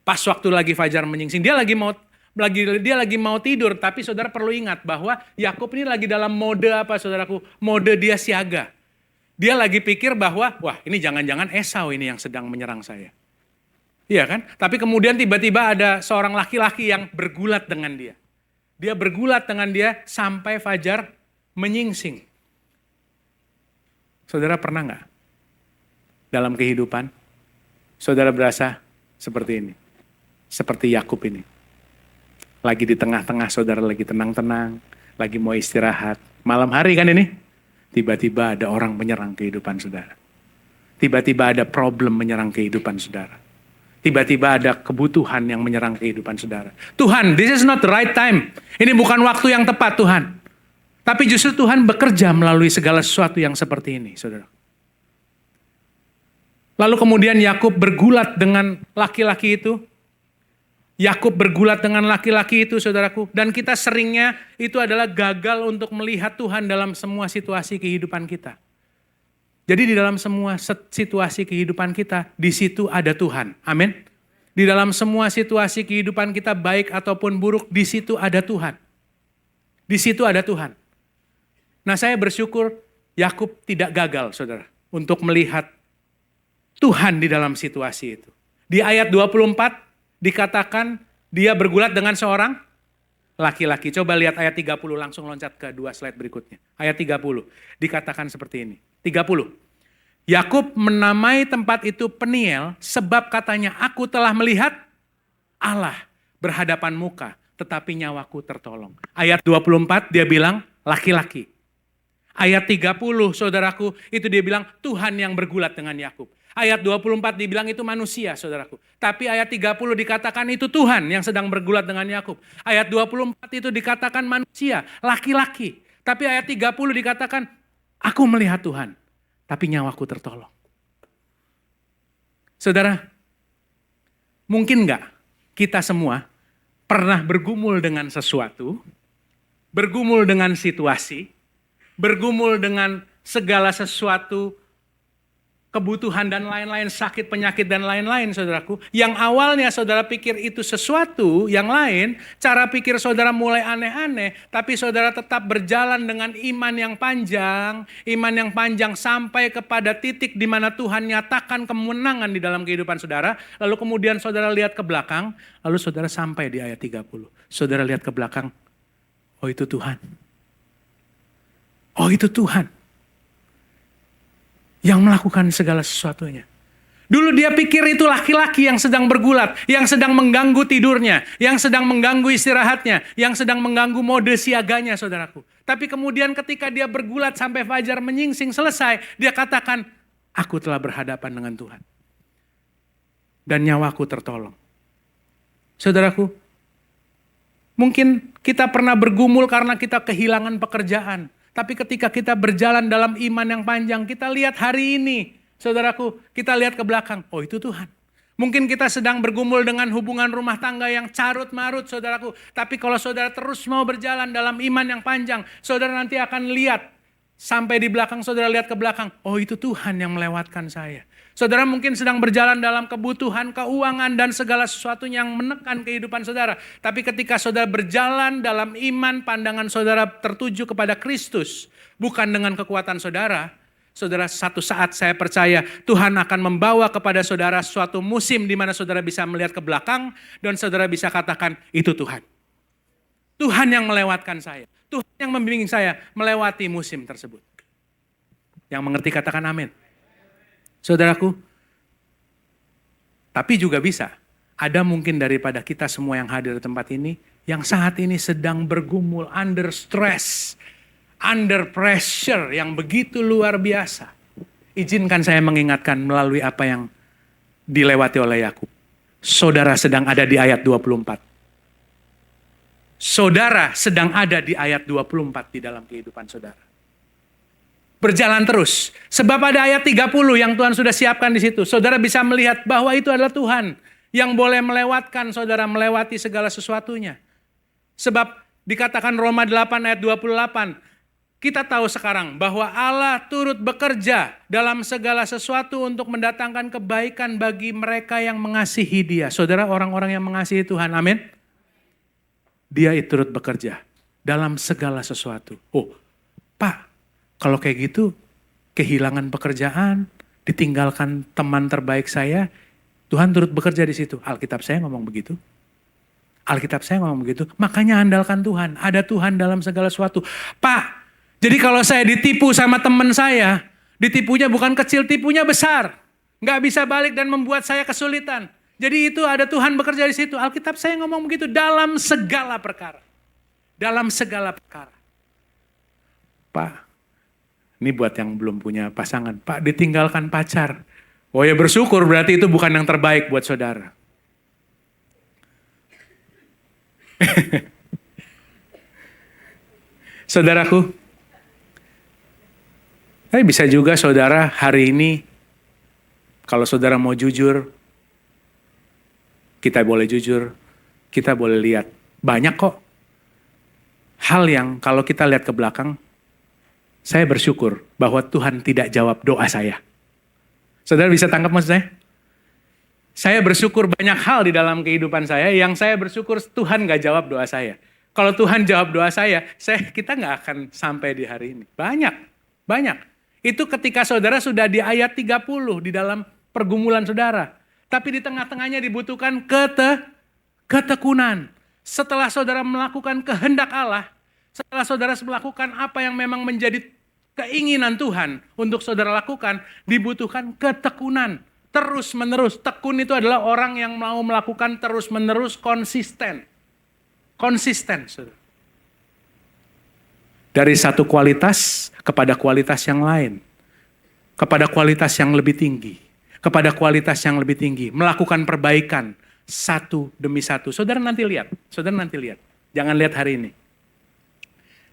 Pas waktu lagi fajar menyingsing, dia lagi mau tidur, tapi saudara perlu ingat bahwa Yakub ini lagi dalam mode apa saudaraku? Mode dia siaga. Dia lagi pikir bahwa, wah ini jangan-jangan Esau ini yang sedang menyerang saya. Iya kan? Tapi kemudian tiba-tiba ada seorang laki-laki yang bergulat dengan dia. Dia bergulat dengan dia sampai fajar menyingsing. Saudara pernah nggak dalam kehidupan, saudara berasa seperti ini? Seperti Yakub ini. Lagi di tengah-tengah saudara lagi tenang-tenang, lagi mau istirahat. Malam hari kan ini? Tiba-tiba ada orang menyerang kehidupan saudara. Tiba-tiba ada problem menyerang kehidupan saudara. Tiba-tiba ada kebutuhan yang menyerang kehidupan saudara. Tuhan, this is not the right time. Ini bukan waktu yang tepat Tuhan. Tapi justru Tuhan bekerja melalui segala sesuatu yang seperti ini, saudara. Lalu kemudian Yakub bergulat dengan laki-laki itu. Yakub bergulat dengan laki-laki itu, saudaraku. Dan kita seringnya itu adalah gagal untuk melihat Tuhan dalam semua situasi kehidupan kita. Jadi di dalam semua situasi kehidupan kita, di situ ada Tuhan. Amin. Di dalam semua situasi kehidupan kita, baik ataupun buruk, di situ ada Tuhan. Di situ ada Tuhan. Nah, saya bersyukur Yakub tidak gagal, saudara, untuk melihat Tuhan di dalam situasi itu. Di ayat 24, dikatakan dia bergulat dengan seorang laki-laki. Coba lihat ayat 30, langsung loncat ke 2 slide berikutnya. Ayat 30, dikatakan seperti ini. 30, Yakub menamai tempat itu Peniel sebab katanya, aku telah melihat Allah berhadapan muka, tetapi nyawaku tertolong. Ayat 24 dia bilang laki-laki. Ayat 30 saudaraku itu dia bilang Tuhan yang bergulat dengan Yakub. Ayat 24 dibilang itu manusia, saudaraku. Tapi ayat 30 dikatakan itu Tuhan yang sedang bergulat dengan Yakub. Ayat 24 itu dikatakan manusia, laki-laki. Tapi ayat 30 dikatakan, aku melihat Tuhan, tapi nyawaku tertolong. Saudara, mungkin enggak kita semua pernah bergumul dengan sesuatu, bergumul dengan situasi, bergumul dengan segala sesuatu, kebutuhan dan lain-lain, sakit, penyakit dan lain-lain saudaraku. Yang awalnya saudara pikir itu sesuatu yang lain, cara pikir saudara mulai aneh-aneh, tapi saudara tetap berjalan dengan iman yang panjang sampai kepada titik di mana Tuhan nyatakan kemenangan di dalam kehidupan saudara. Lalu kemudian saudara lihat ke belakang, lalu saudara sampai di ayat 30. Saudara lihat ke belakang, oh itu Tuhan. Oh itu Tuhan yang melakukan segala sesuatunya. Dulu dia pikir itu laki-laki yang sedang bergulat, yang sedang mengganggu tidurnya, yang sedang mengganggu istirahatnya, yang sedang mengganggu mode siaganya saudaraku. Tapi kemudian ketika dia bergulat sampai fajar menyingsing selesai, dia katakan, aku telah berhadapan dengan Tuhan. Dan nyawaku tertolong. Saudaraku, mungkin kita pernah bergumul karena kita kehilangan pekerjaan. Tapi ketika kita berjalan dalam iman yang panjang, kita lihat hari ini, saudaraku, kita lihat ke belakang, oh itu Tuhan. Mungkin kita sedang bergumul dengan hubungan rumah tangga yang carut marut, saudaraku. Tapi kalau saudara terus mau berjalan dalam iman yang panjang, saudara nanti akan lihat, sampai di belakang saudara lihat ke belakang, oh itu Tuhan yang melewatkan saya. Saudara mungkin sedang berjalan dalam kebutuhan, keuangan, dan segala sesuatu yang menekan kehidupan saudara. Tapi ketika saudara berjalan dalam iman, pandangan saudara tertuju kepada Kristus, bukan dengan kekuatan saudara. Saudara, satu saat saya percaya Tuhan akan membawa kepada saudara suatu musim di mana saudara bisa melihat ke belakang, dan saudara bisa katakan, itu Tuhan. Tuhan yang melewatkan saya. Tuhan yang membimbing saya melewati musim tersebut. Yang mengerti katakan amin. Saudaraku, tapi juga bisa. Ada mungkin daripada kita semua yang hadir di tempat ini, yang saat ini sedang bergumul, under stress, under pressure yang begitu luar biasa. Izinkan saya mengingatkan melalui apa yang dilewati oleh Yakub. Saudara sedang ada di ayat 24. Saudara sedang ada di ayat 24 di dalam kehidupan saudara. Berjalan terus. Sebab ada ayat 30 yang Tuhan sudah siapkan di situ. Saudara bisa melihat bahwa itu adalah Tuhan yang boleh melewatkan saudara melewati segala sesuatunya. Sebab dikatakan Roma 8 ayat 28, kita tahu sekarang bahwa Allah turut bekerja dalam segala sesuatu untuk mendatangkan kebaikan bagi mereka yang mengasihi Dia. Saudara, orang-orang yang mengasihi Tuhan, amin. Dia turut bekerja dalam segala sesuatu. Oh, Pak, kalau kayak gitu, kehilangan pekerjaan, ditinggalkan teman terbaik saya, Tuhan turut bekerja di situ. Alkitab saya ngomong begitu. Alkitab saya ngomong begitu. Makanya andalkan Tuhan. Ada Tuhan dalam segala sesuatu. Pak, jadi kalau saya ditipu sama teman saya, ditipunya bukan kecil, tipunya besar. Nggak bisa balik dan membuat saya kesulitan. Jadi itu ada Tuhan bekerja di situ. Alkitab saya ngomong begitu dalam segala perkara. Dalam segala perkara. Pak, ini buat yang belum punya pasangan. Pak, ditinggalkan pacar. Oh ya bersyukur, berarti itu bukan yang terbaik buat saudara. Saudaraku, bisa juga saudara hari ini, kalau saudara mau jujur, kita boleh jujur, kita boleh lihat. Banyak kok hal yang kalau kita lihat ke belakang, saya bersyukur bahwa Tuhan tidak jawab doa saya. Saudara bisa tangkap maksud saya? Saya bersyukur banyak hal di dalam kehidupan saya yang saya bersyukur Tuhan gak jawab doa saya. Kalau Tuhan jawab doa saya kita gak akan sampai di hari ini. Banyak. Itu ketika saudara sudah di ayat 30 di dalam pergumulan saudara. Tapi di tengah-tengahnya dibutuhkan ketekunan. Setelah saudara melakukan kehendak Allah, setelah saudara melakukan apa yang memang menjadi keinginan Tuhan untuk saudara lakukan, dibutuhkan ketekunan. Terus menerus. Tekun itu adalah orang yang mau melakukan terus menerus konsisten. Konsisten. Saudara. Dari satu kualitas kepada kualitas yang lain. Kepada kualitas yang lebih tinggi. Kepada kualitas yang lebih tinggi. Melakukan perbaikan satu demi satu. Saudara nanti lihat. Jangan lihat hari ini.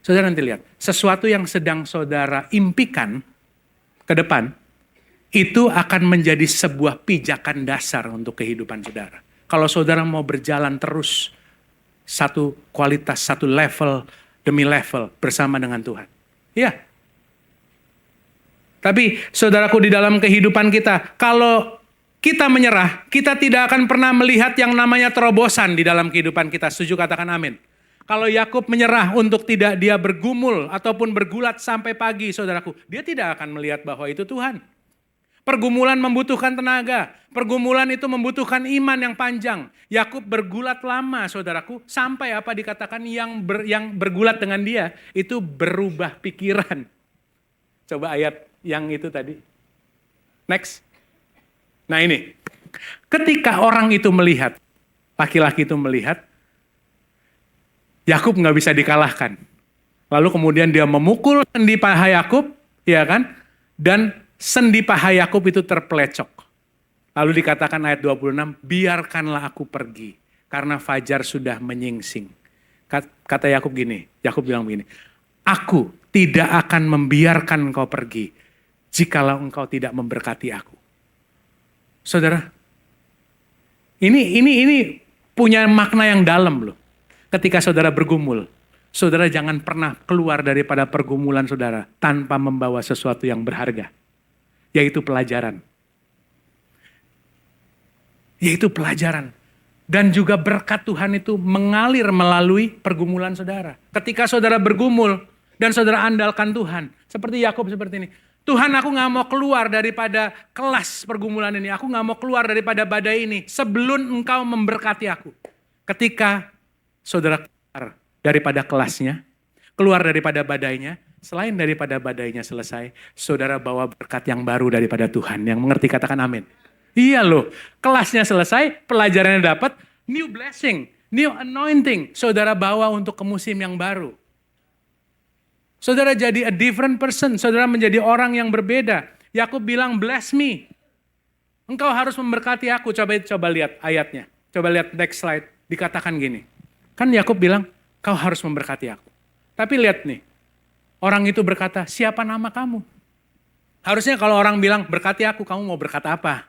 Saudara nanti lihat, sesuatu yang sedang saudara impikan ke depan, itu akan menjadi sebuah pijakan dasar untuk kehidupan saudara. Kalau saudara mau berjalan terus, satu kualitas, satu level demi level bersama dengan Tuhan. Iya. Tapi saudaraku di dalam kehidupan kita, kalau kita menyerah, kita tidak akan pernah melihat yang namanya terobosan di dalam kehidupan kita. Setuju katakan amin. Kalau Yakub menyerah untuk tidak dia bergumul ataupun bergulat sampai pagi, saudaraku, dia tidak akan melihat bahwa itu Tuhan. Pergumulan membutuhkan tenaga, pergumulan itu membutuhkan iman yang panjang. Yakub bergulat lama, saudaraku, sampai apa dikatakan yang bergulat dengan dia itu berubah pikiran. Coba ayat yang itu tadi. Next. Nah ini, ketika orang itu melihat, laki-laki itu melihat, Yakub nggak bisa dikalahkan. Lalu kemudian dia memukul sendi paha Yakub, ya kan? Dan sendi paha Yakub itu terpelecok. Lalu dikatakan ayat 26, biarkanlah aku pergi karena fajar sudah menyingsing. Kata Yakub gini, Yakub bilang begini, aku tidak akan membiarkan engkau pergi jikalau engkau tidak memberkati aku. Saudara, ini punya makna yang dalam loh. Ketika saudara bergumul, saudara jangan pernah keluar daripada pergumulan saudara tanpa membawa sesuatu yang berharga, yaitu pelajaran. Yaitu pelajaran. Dan juga berkat Tuhan itu mengalir melalui pergumulan saudara. Ketika saudara bergumul dan saudara andalkan Tuhan, seperti Yakub seperti ini. Tuhan, aku gak mau keluar daripada kelas pergumulan ini. Aku gak mau keluar daripada badai ini sebelum engkau memberkati aku. Ketika saudara keluar daripada kelasnya, keluar daripada badainya, selain daripada badainya selesai, saudara bawa berkat yang baru daripada Tuhan. Yang mengerti katakan amin. Iya loh, kelasnya selesai, pelajarannya dapat, new blessing, new anointing. Saudara bawa untuk ke musim yang baru. Saudara jadi a different person, saudara menjadi orang yang berbeda. Yakub bilang, bless me. Engkau harus memberkati aku. Coba lihat ayatnya. Coba lihat next slide. Dikatakan gini. Kan Yakub bilang, kau harus memberkati aku. Tapi lihat nih. Orang itu berkata, siapa nama kamu? Harusnya kalau orang bilang, berkati aku, kamu mau berkata apa?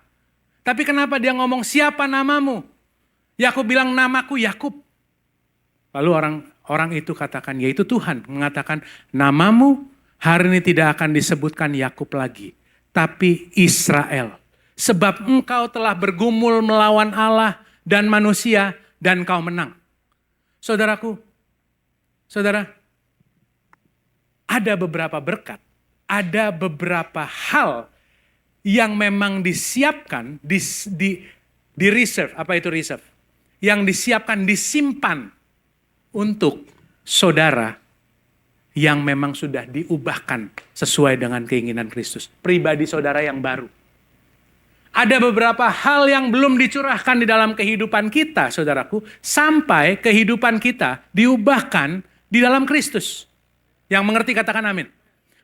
Tapi kenapa dia ngomong, siapa namamu? Yakub bilang, namaku Yakub. Lalu orang itu katakan, yaitu Tuhan mengatakan, namamu hari ini tidak akan disebutkan Yakub lagi, tapi Israel. Sebab engkau telah bergumul melawan Allah dan manusia dan kau menang. Saudaraku, saudara, ada beberapa berkat, ada beberapa hal yang memang disiapkan, di reserve, apa itu reserve? Yang disiapkan, disimpan untuk saudara yang memang sudah diubahkan sesuai dengan keinginan Kristus. Pribadi saudara yang baru. Ada beberapa hal yang belum dicurahkan di dalam kehidupan kita, saudaraku, sampai kehidupan kita diubahkan di dalam Kristus. Yang mengerti katakan amin.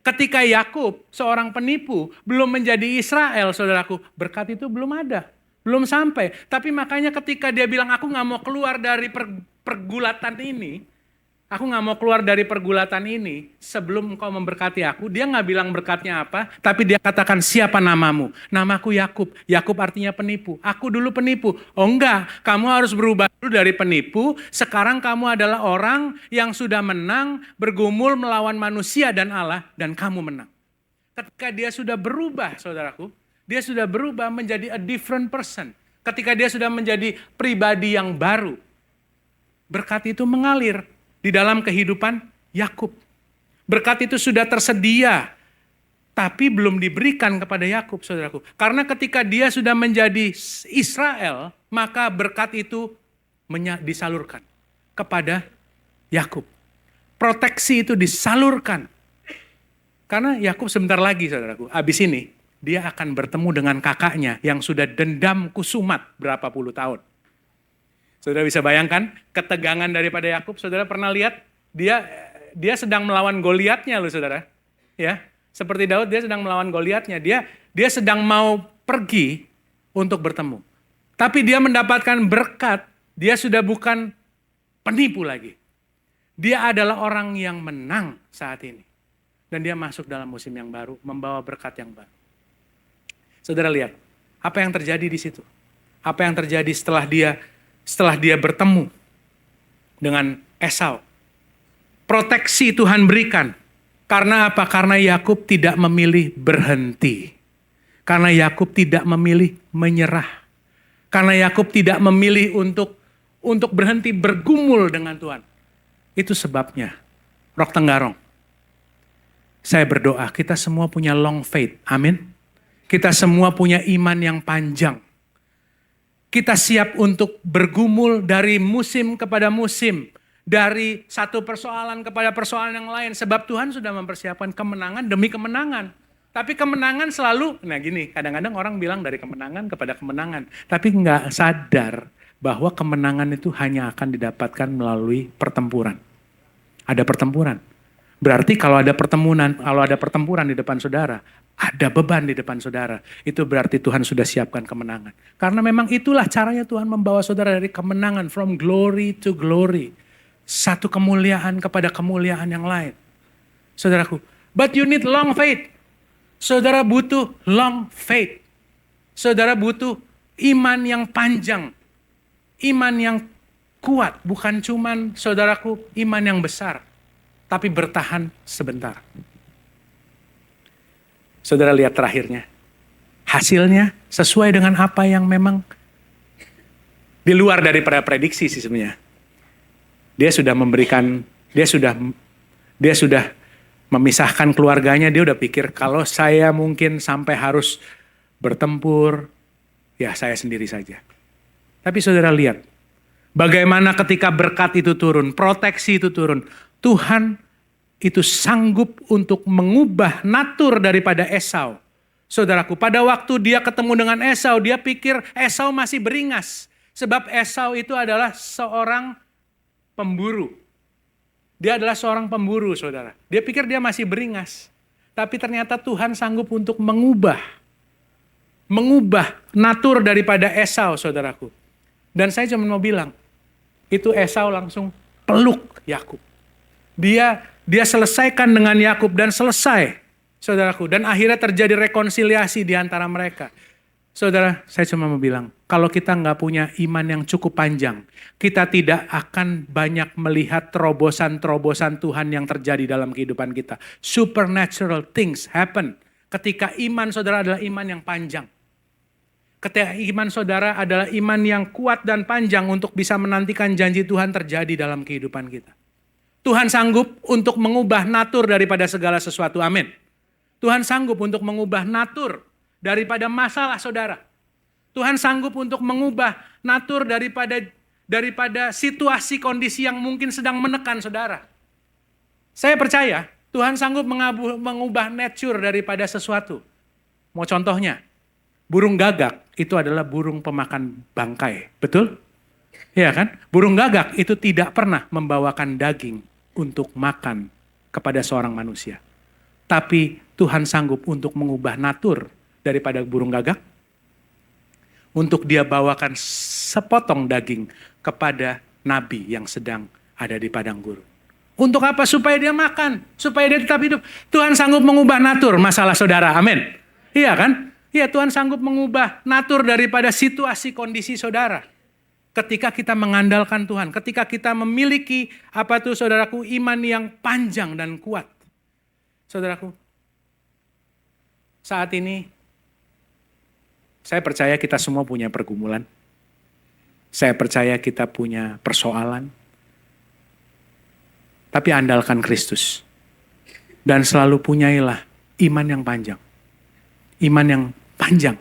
Ketika Yakub, seorang penipu, belum menjadi Israel, saudaraku, berkat itu belum ada. Belum sampai. Tapi makanya ketika dia bilang, aku gak mau keluar dari pergulatan ini, aku gak mau keluar dari pergulatan ini sebelum engkau memberkati aku. Dia gak bilang berkatnya apa, tapi dia katakan siapa namamu? Namaku Yakub. Yakub artinya penipu. Aku dulu penipu. Oh enggak, kamu harus berubah dulu dari penipu. Sekarang kamu adalah orang yang sudah menang, bergumul melawan manusia dan Allah, dan kamu menang. Ketika dia sudah berubah, saudaraku, dia sudah berubah menjadi a different person. Ketika dia sudah menjadi pribadi yang baru, berkat itu mengalir di dalam kehidupan Yakub. Berkat itu sudah tersedia, tapi belum diberikan kepada Yakub, saudaraku. Karena ketika dia sudah menjadi Israel, maka berkat itu disalurkan kepada Yakub. Proteksi itu disalurkan. Karena Yakub sebentar lagi, saudaraku, habis ini dia akan bertemu dengan kakaknya yang sudah dendam kusumat berapa puluh tahun. Saudara bisa bayangkan ketegangan daripada Yakub. Saudara pernah lihat dia sedang melawan Goliatnya loh, saudara. Ya, seperti Daud dia sedang melawan Goliatnya. Dia sedang mau pergi untuk bertemu. Tapi dia mendapatkan berkat. Dia sudah bukan penipu lagi. Dia adalah orang yang menang saat ini. Dan dia masuk dalam musim yang baru, membawa berkat yang baru. Saudara lihat, apa yang terjadi di situ? Apa yang terjadi setelah dia bertemu dengan Esau. Proteksi Tuhan berikan. Karena apa? Karena Yakub tidak memilih berhenti. Karena Yakub tidak memilih menyerah. Karena Yakub tidak memilih untuk berhenti bergumul dengan Tuhan. Itu sebabnya. Rok Tenggarong. Saya berdoa kita semua punya long faith. Amin. Kita semua punya iman yang panjang. Kita siap untuk bergumul dari musim kepada musim. Dari satu persoalan kepada persoalan yang lain. Sebab Tuhan sudah mempersiapkan kemenangan demi kemenangan. Tapi kemenangan selalu, nah gini, kadang-kadang orang bilang dari kemenangan kepada kemenangan. Tapi nggak sadar bahwa kemenangan itu hanya akan didapatkan melalui pertempuran. Ada pertempuran. Berarti kalau ada pertempuran di depan saudara, ada beban di depan saudara, itu berarti Tuhan sudah siapkan kemenangan. Karena memang itulah caranya Tuhan membawa saudara dari kemenangan, from glory to glory. Satu kemuliaan kepada kemuliaan yang lain. Saudaraku, but you need long faith. Saudara butuh long faith. Saudara butuh iman yang panjang. Iman yang kuat, bukan cuman saudaraku iman yang besar. Tapi bertahan sebentar. Saudara lihat terakhirnya. Hasilnya sesuai dengan apa yang memang di luar daripada prediksi sih sebenarnya. Dia sudah memisahkan keluarganya. Dia udah pikir kalau saya mungkin sampai harus bertempur, ya saya sendiri saja. Tapi saudara lihat, bagaimana ketika berkat itu turun, proteksi itu turun. Tuhan itu sanggup untuk mengubah natur daripada Esau. Saudaraku, pada waktu dia ketemu dengan Esau, dia pikir Esau masih beringas. Sebab Esau itu adalah seorang pemburu. Dia adalah seorang pemburu, saudara. Dia pikir dia masih beringas. Tapi ternyata Tuhan sanggup untuk mengubah natur daripada Esau, saudaraku. Dan saya cuma mau bilang, itu Esau langsung peluk Yakub. Dia selesaikan dengan Yakub dan selesai, saudaraku. Dan akhirnya terjadi rekonsiliasi di antara mereka. Saudara, saya cuma mau bilang, kalau kita nggak punya iman yang cukup panjang, kita tidak akan banyak melihat terobosan-terobosan Tuhan yang terjadi dalam kehidupan kita. Supernatural things happen ketika iman saudara adalah iman yang panjang. Ketika iman saudara adalah iman yang kuat dan panjang untuk bisa menantikan janji Tuhan terjadi dalam kehidupan kita. Tuhan sanggup untuk mengubah natur daripada segala sesuatu, amin. Tuhan sanggup untuk mengubah natur daripada masalah saudara. Tuhan sanggup untuk mengubah natur daripada situasi kondisi yang mungkin sedang menekan saudara. Saya percaya Tuhan sanggup mengubah nature daripada sesuatu. Mau contohnya, burung gagak itu adalah burung pemakan bangkai, betul? Iya kan? Burung gagak itu tidak pernah membawakan daging untuk makan kepada seorang manusia. Tapi Tuhan sanggup untuk mengubah natur daripada burung gagak untuk dia bawakan sepotong daging kepada nabi yang sedang ada di padang gurun. Untuk apa? Supaya dia makan, supaya dia tetap hidup. Tuhan sanggup mengubah natur masalah saudara, amin. Iya kan? Iya, Tuhan sanggup mengubah natur daripada situasi kondisi saudara. Ketika kita mengandalkan Tuhan, ketika kita memiliki saudaraku, iman yang panjang dan kuat. Saudaraku, saat ini saya percaya kita semua punya pergumulan. Saya percaya kita punya persoalan. Tapi andalkan Kristus. Dan selalu punyailah iman yang panjang. Iman yang panjang.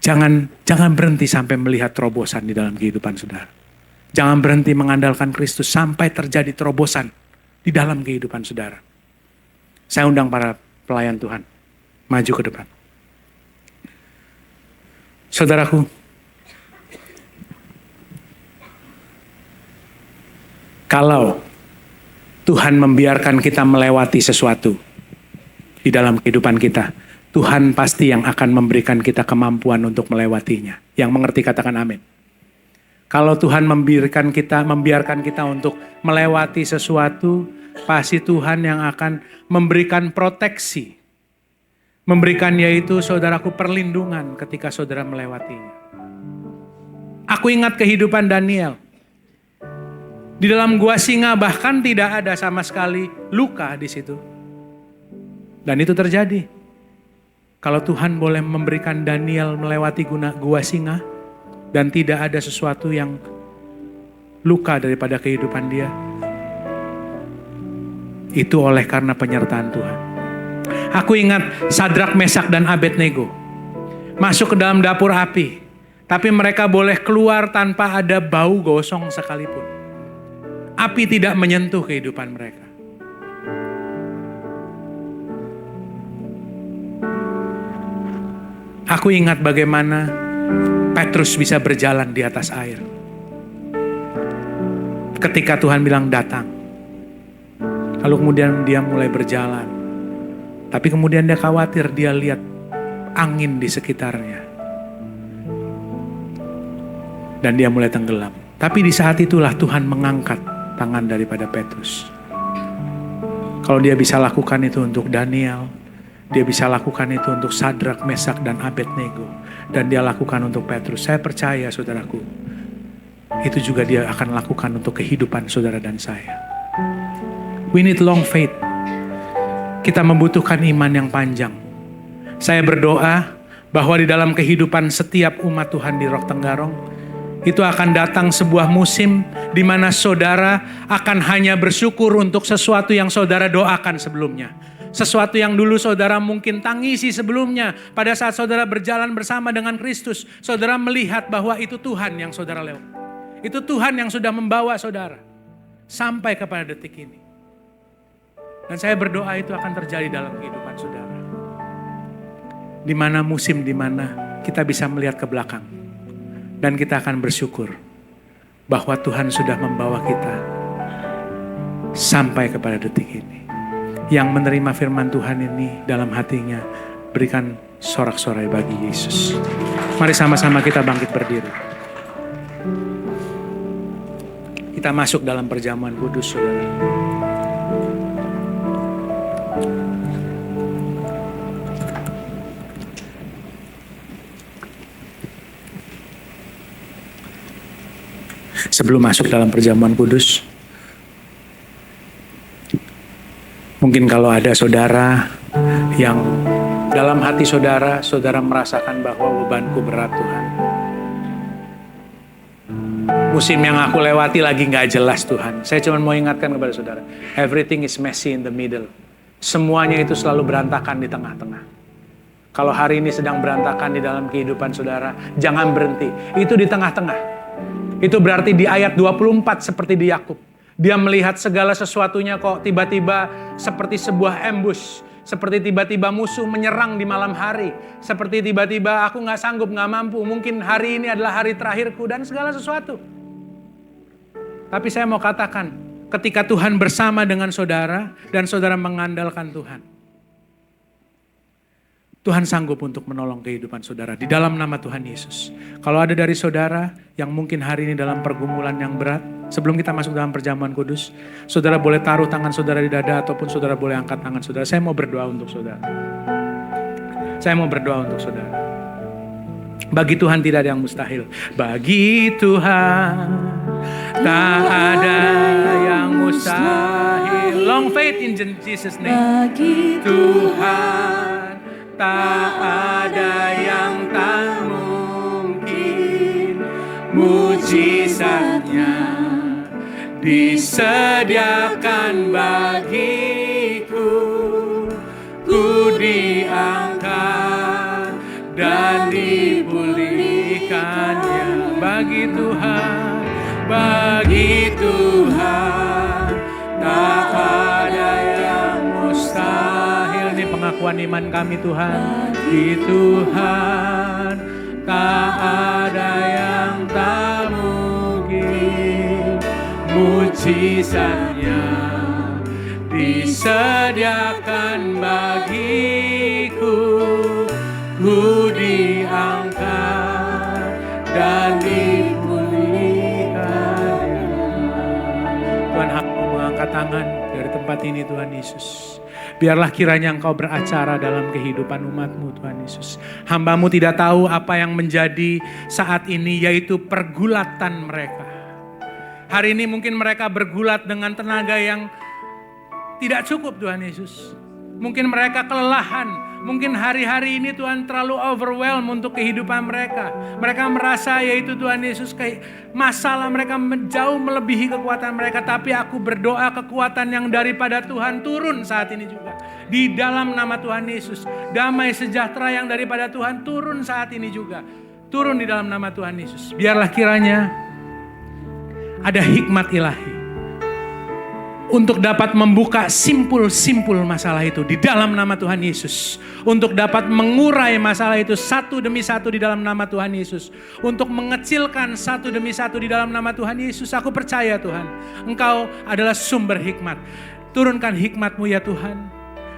Jangan berhenti sampai melihat terobosan di dalam kehidupan saudara. Jangan berhenti mengandalkan Kristus sampai terjadi terobosan di dalam kehidupan saudara. Saya undang para pelayan Tuhan maju ke depan. Saudaraku, kalau Tuhan membiarkan kita melewati sesuatu di dalam kehidupan kita, Tuhan pasti yang akan memberikan kita kemampuan untuk melewatinya. Yang mengerti katakan amin. Kalau Tuhan membiarkan kita untuk melewati sesuatu, pasti Tuhan yang akan memberikan proteksi. Memberikan yaitu saudaraku perlindungan ketika saudara melewatinya. Aku ingat kehidupan Daniel. Di dalam gua singa bahkan tidak ada sama sekali luka di situ. Dan itu terjadi. Kalau Tuhan boleh memberikan Daniel melewati gua singa dan tidak ada sesuatu yang luka daripada kehidupan dia, itu oleh karena penyertaan Tuhan. Aku ingat Sadrak, Mesak, dan Abednego masuk ke dalam dapur api, tapi mereka boleh keluar tanpa ada bau gosong sekalipun. Api tidak menyentuh kehidupan mereka. Aku ingat bagaimana Petrus bisa berjalan di atas air. Ketika Tuhan bilang datang. Lalu kemudian dia mulai berjalan. Tapi kemudian dia khawatir, dia lihat angin di sekitarnya. Dan dia mulai tenggelam. Tapi di saat itulah Tuhan mengangkat tangan daripada Petrus. Kalau dia bisa lakukan itu untuk Daniel, dia bisa lakukan itu untuk Sadrak, Mesak, dan Abednego. Dan dia lakukan untuk Petrus. Saya percaya saudaraku, itu juga dia akan lakukan untuk kehidupan saudara dan saya. We need long faith. Kita membutuhkan iman yang panjang. Saya berdoa bahwa di dalam kehidupan setiap umat Tuhan di Rock Tenggarong, itu akan datang sebuah musim di mana saudara akan hanya bersyukur untuk sesuatu yang saudara doakan sebelumnya. Sesuatu yang dulu saudara mungkin tangisi sebelumnya. Pada saat saudara berjalan bersama dengan Kristus, saudara melihat bahwa itu Tuhan yang saudara lewat. Itu Tuhan yang sudah membawa saudara. sampai kepada detik ini. Dan saya berdoa itu akan terjadi dalam kehidupan saudara. Di mana musim di mana kita bisa melihat ke belakang. Dan kita akan bersyukur bahwa Tuhan sudah membawa kita sampai kepada detik ini. Yang menerima firman Tuhan ini dalam hatinya, berikan sorak-sorai bagi Yesus. Mari sama-sama kita bangkit berdiri. Kita masuk dalam perjamuan kudus, saudara. Sebelum masuk dalam perjamuan kudus, mungkin kalau ada saudara yang dalam hati saudara, saudara merasakan bahwa bebanku berat Tuhan. Musim yang aku lewati lagi gak jelas Tuhan. Saya cuma mau ingatkan kepada saudara, everything is messy in the middle. Semuanya itu selalu berantakan di tengah-tengah. Kalau hari ini sedang berantakan di dalam kehidupan saudara, jangan berhenti. Itu di tengah-tengah. Itu berarti di ayat 24 seperti di Yakub. Dia melihat segala sesuatunya kok tiba-tiba seperti sebuah ambush. Seperti tiba-tiba musuh menyerang di malam hari. Seperti tiba-tiba aku gak sanggup, gak mampu. Mungkin hari ini adalah hari terakhirku dan segala sesuatu. Tapi saya mau katakan, ketika Tuhan bersama dengan saudara dan saudara mengandalkan Tuhan. Tuhan sanggup untuk menolong kehidupan saudara di dalam nama Tuhan Yesus. Kalau ada dari saudara yang mungkin hari ini dalam pergumulan yang berat, sebelum kita masuk dalam perjamuan kudus, saudara boleh taruh tangan saudara di dada ataupun saudara boleh angkat tangan saudara. Saya mau berdoa untuk saudara. Saya mau berdoa untuk saudara. Bagi Tuhan tidak ada yang mustahil. Bagi Tuhan tak ada yang mustahil. Long faith in Jesus name. Bagi Tuhan tak ada yang tak mungkin. Mujizatnya disediakan bagiku. Ku diangkat dan dipulihkannya. Bagi Tuhan tak ada yang mustahil. Ini pengakuan iman kami Tuhan. Bagi Tuhan tak ada yang tak mungkin. Mujizatnya disediakan bagiku. Ku diangkat dan dipulihkan. Tuhan, aku mengangkat tangan dari tempat ini Tuhan Yesus. Biarlah kiranya Engkau beracara dalam kehidupan umat-Mu Tuhan Yesus. Hamba-Mu tidak tahu apa yang menjadi saat ini, yaitu pergulatan mereka. Hari ini mungkin mereka bergulat dengan tenaga yang tidak cukup Tuhan Yesus. Mungkin mereka kelelahan. Mungkin hari-hari ini Tuhan terlalu overwhelmed untuk kehidupan mereka. Mereka merasa yaitu Tuhan Yesus kayak masalah mereka jauh melebihi kekuatan mereka. Tapi aku berdoa kekuatan yang daripada Tuhan turun saat ini juga. Di dalam nama Tuhan Yesus. Damai sejahtera yang daripada Tuhan turun saat ini juga. Turun di dalam nama Tuhan Yesus. Biarlah kiranya ada hikmat ilahi. Untuk dapat membuka simpul-simpul masalah itu di dalam nama Tuhan Yesus. Untuk dapat mengurai masalah itu satu demi satu di dalam nama Tuhan Yesus. Untuk mengecilkan satu demi satu di dalam nama Tuhan Yesus. Aku percaya Tuhan, Engkau adalah sumber hikmat. Turunkan hikmat-Mu ya Tuhan.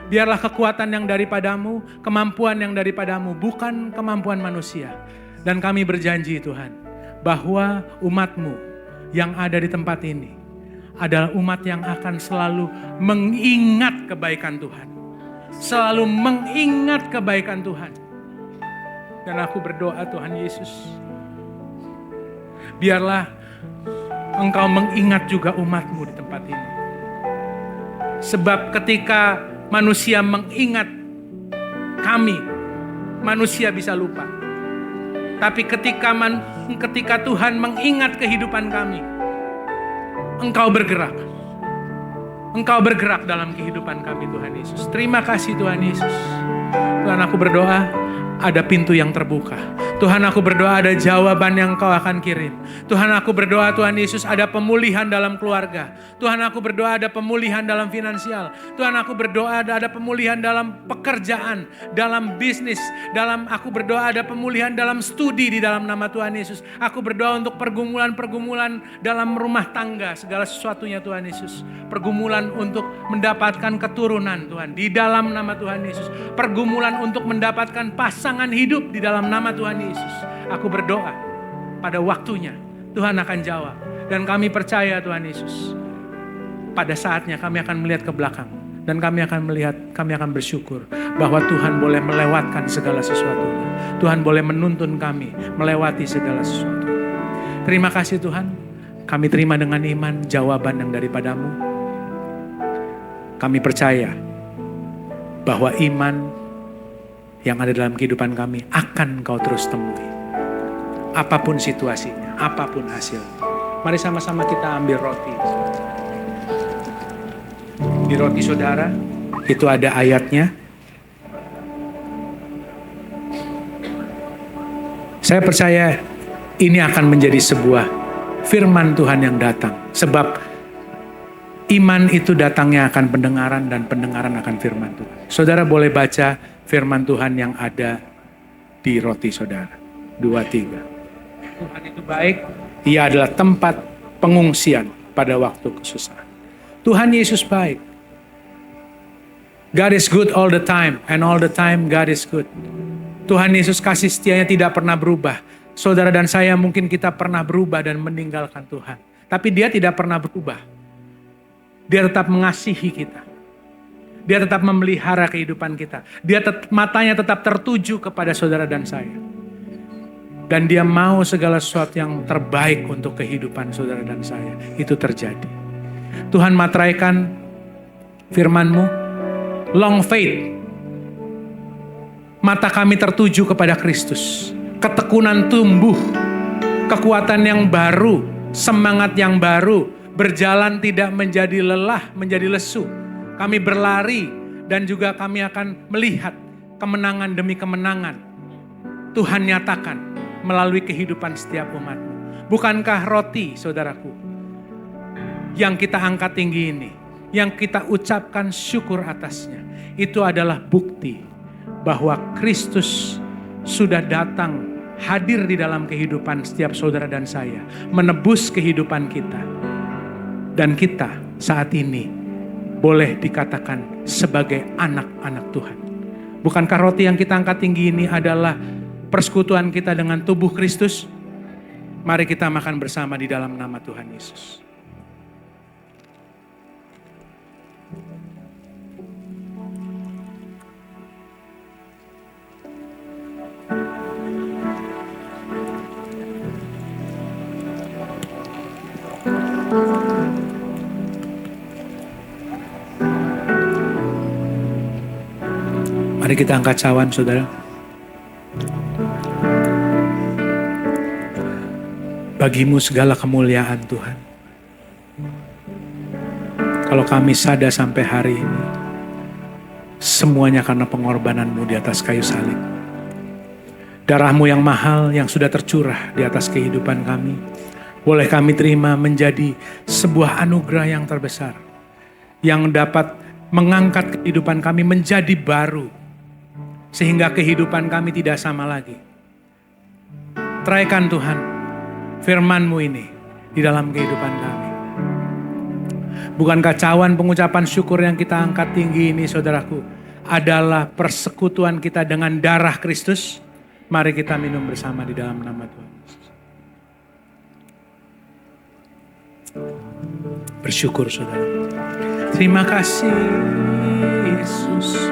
Biarlah kekuatan yang daripadamu, kemampuan yang daripadamu, bukan kemampuan manusia. Dan kami berjanji Tuhan, bahwa umat-Mu yang ada di tempat ini adalah umat yang akan selalu mengingat kebaikan Tuhan. Selalu mengingat kebaikan Tuhan. Dan aku berdoa Tuhan Yesus, biarlah Engkau mengingat juga umat-Mu di tempat ini. Sebab ketika manusia mengingat kami, manusia bisa lupa. Tapi ketika Tuhan mengingat kehidupan kami, Engkau bergerak. Engkau bergerak dalam kehidupan kami Tuhan Yesus. Terima kasih Tuhan Yesus. Tuhan, aku berdoa ada pintu yang terbuka. Tuhan, aku berdoa ada jawaban yang Kau akan kirim. Tuhan, aku berdoa Tuhan Yesus ada pemulihan dalam keluarga. Tuhan, aku berdoa ada pemulihan dalam finansial. Tuhan, aku berdoa ada pemulihan dalam pekerjaan, dalam bisnis, aku berdoa ada pemulihan dalam studi di dalam nama Tuhan Yesus. Aku berdoa untuk pergumulan-pergumulan dalam rumah tangga, segala sesuatunya Tuhan Yesus. Pergumulan untuk mendapatkan keturunan Tuhan di dalam nama Tuhan Yesus. Pergumulan untuk mendapatkan pasangan hidup di dalam nama Tuhan Yesus. Aku berdoa pada waktunya Tuhan akan jawab. Dan kami percaya Tuhan Yesus, pada saatnya kami akan melihat ke belakang. Dan kami akan bersyukur bahwa Tuhan boleh melewatkan segala sesuatunya. Tuhan boleh menuntun kami melewati segala sesuatu. Terima kasih Tuhan. Kami terima dengan iman jawaban yang daripadamu. Kami percaya bahwa iman yang ada dalam kehidupan kami akan Kau terus temui. Apapun situasinya, apapun hasilnya. Mari sama-sama kita ambil roti. Di roti saudara, itu ada ayatnya. Saya percaya ini akan menjadi sebuah firman Tuhan yang datang. Sebab iman itu datangnya akan pendengaran dan pendengaran akan firman Tuhan. Saudara boleh baca firman Tuhan yang ada di roti saudara. 2, 3. Tuhan itu baik, Ia adalah tempat pengungsian pada waktu kesusahan. Tuhan Yesus baik. God is good all the time, and all the time God is good. Tuhan Yesus kasih setianya tidak pernah berubah. Saudara dan saya mungkin kita pernah berubah dan meninggalkan Tuhan. Tapi Dia tidak pernah berubah. Dia tetap mengasihi kita. Dia tetap memelihara kehidupan kita. Matanya tetap tertuju kepada saudara dan saya. Dan Dia mau segala sesuatu yang terbaik untuk kehidupan saudara dan saya. Itu terjadi. Tuhan materaikan firman-Mu. Long faith. Mata kami tertuju kepada Kristus. Ketekunan tumbuh. Kekuatan yang baru. Semangat yang baru. Berjalan tidak menjadi lelah, menjadi lesu. Kami berlari dan juga kami akan melihat kemenangan demi kemenangan. Tuhan nyatakan melalui kehidupan setiap umat-Mu. Bukankah roti, saudaraku, yang kita angkat tinggi ini, yang kita ucapkan syukur atasnya, itu adalah bukti bahwa Kristus sudah datang hadir di dalam kehidupan setiap saudara dan saya, menebus kehidupan kita. Dan kita saat ini boleh dikatakan sebagai anak-anak Tuhan. Bukankah roti yang kita angkat tinggi ini adalah persekutuan kita dengan tubuh Kristus? Mari kita makan bersama di dalam nama Tuhan Yesus. Mari kita angkat cawan, saudara. Bagimu segala kemuliaan Tuhan. Kalau kami sadar sampai hari ini, semuanya karena pengorbanan-Mu di atas kayu salib. Darah-Mu yang mahal yang sudah tercurah di atas kehidupan kami, boleh kami terima menjadi sebuah anugerah yang terbesar, yang dapat mengangkat kehidupan kami menjadi baru, sehingga kehidupan kami tidak sama lagi. Teraikan Tuhan firman-Mu ini di dalam kehidupan kami. Bukankah cawan pengucapan syukur yang kita angkat tinggi ini, saudaraku, adalah persekutuan kita dengan darah Kristus? Mari kita minum bersama di dalam nama Tuhan Yesus. Bersyukur, saudara. Terima kasih Yesus.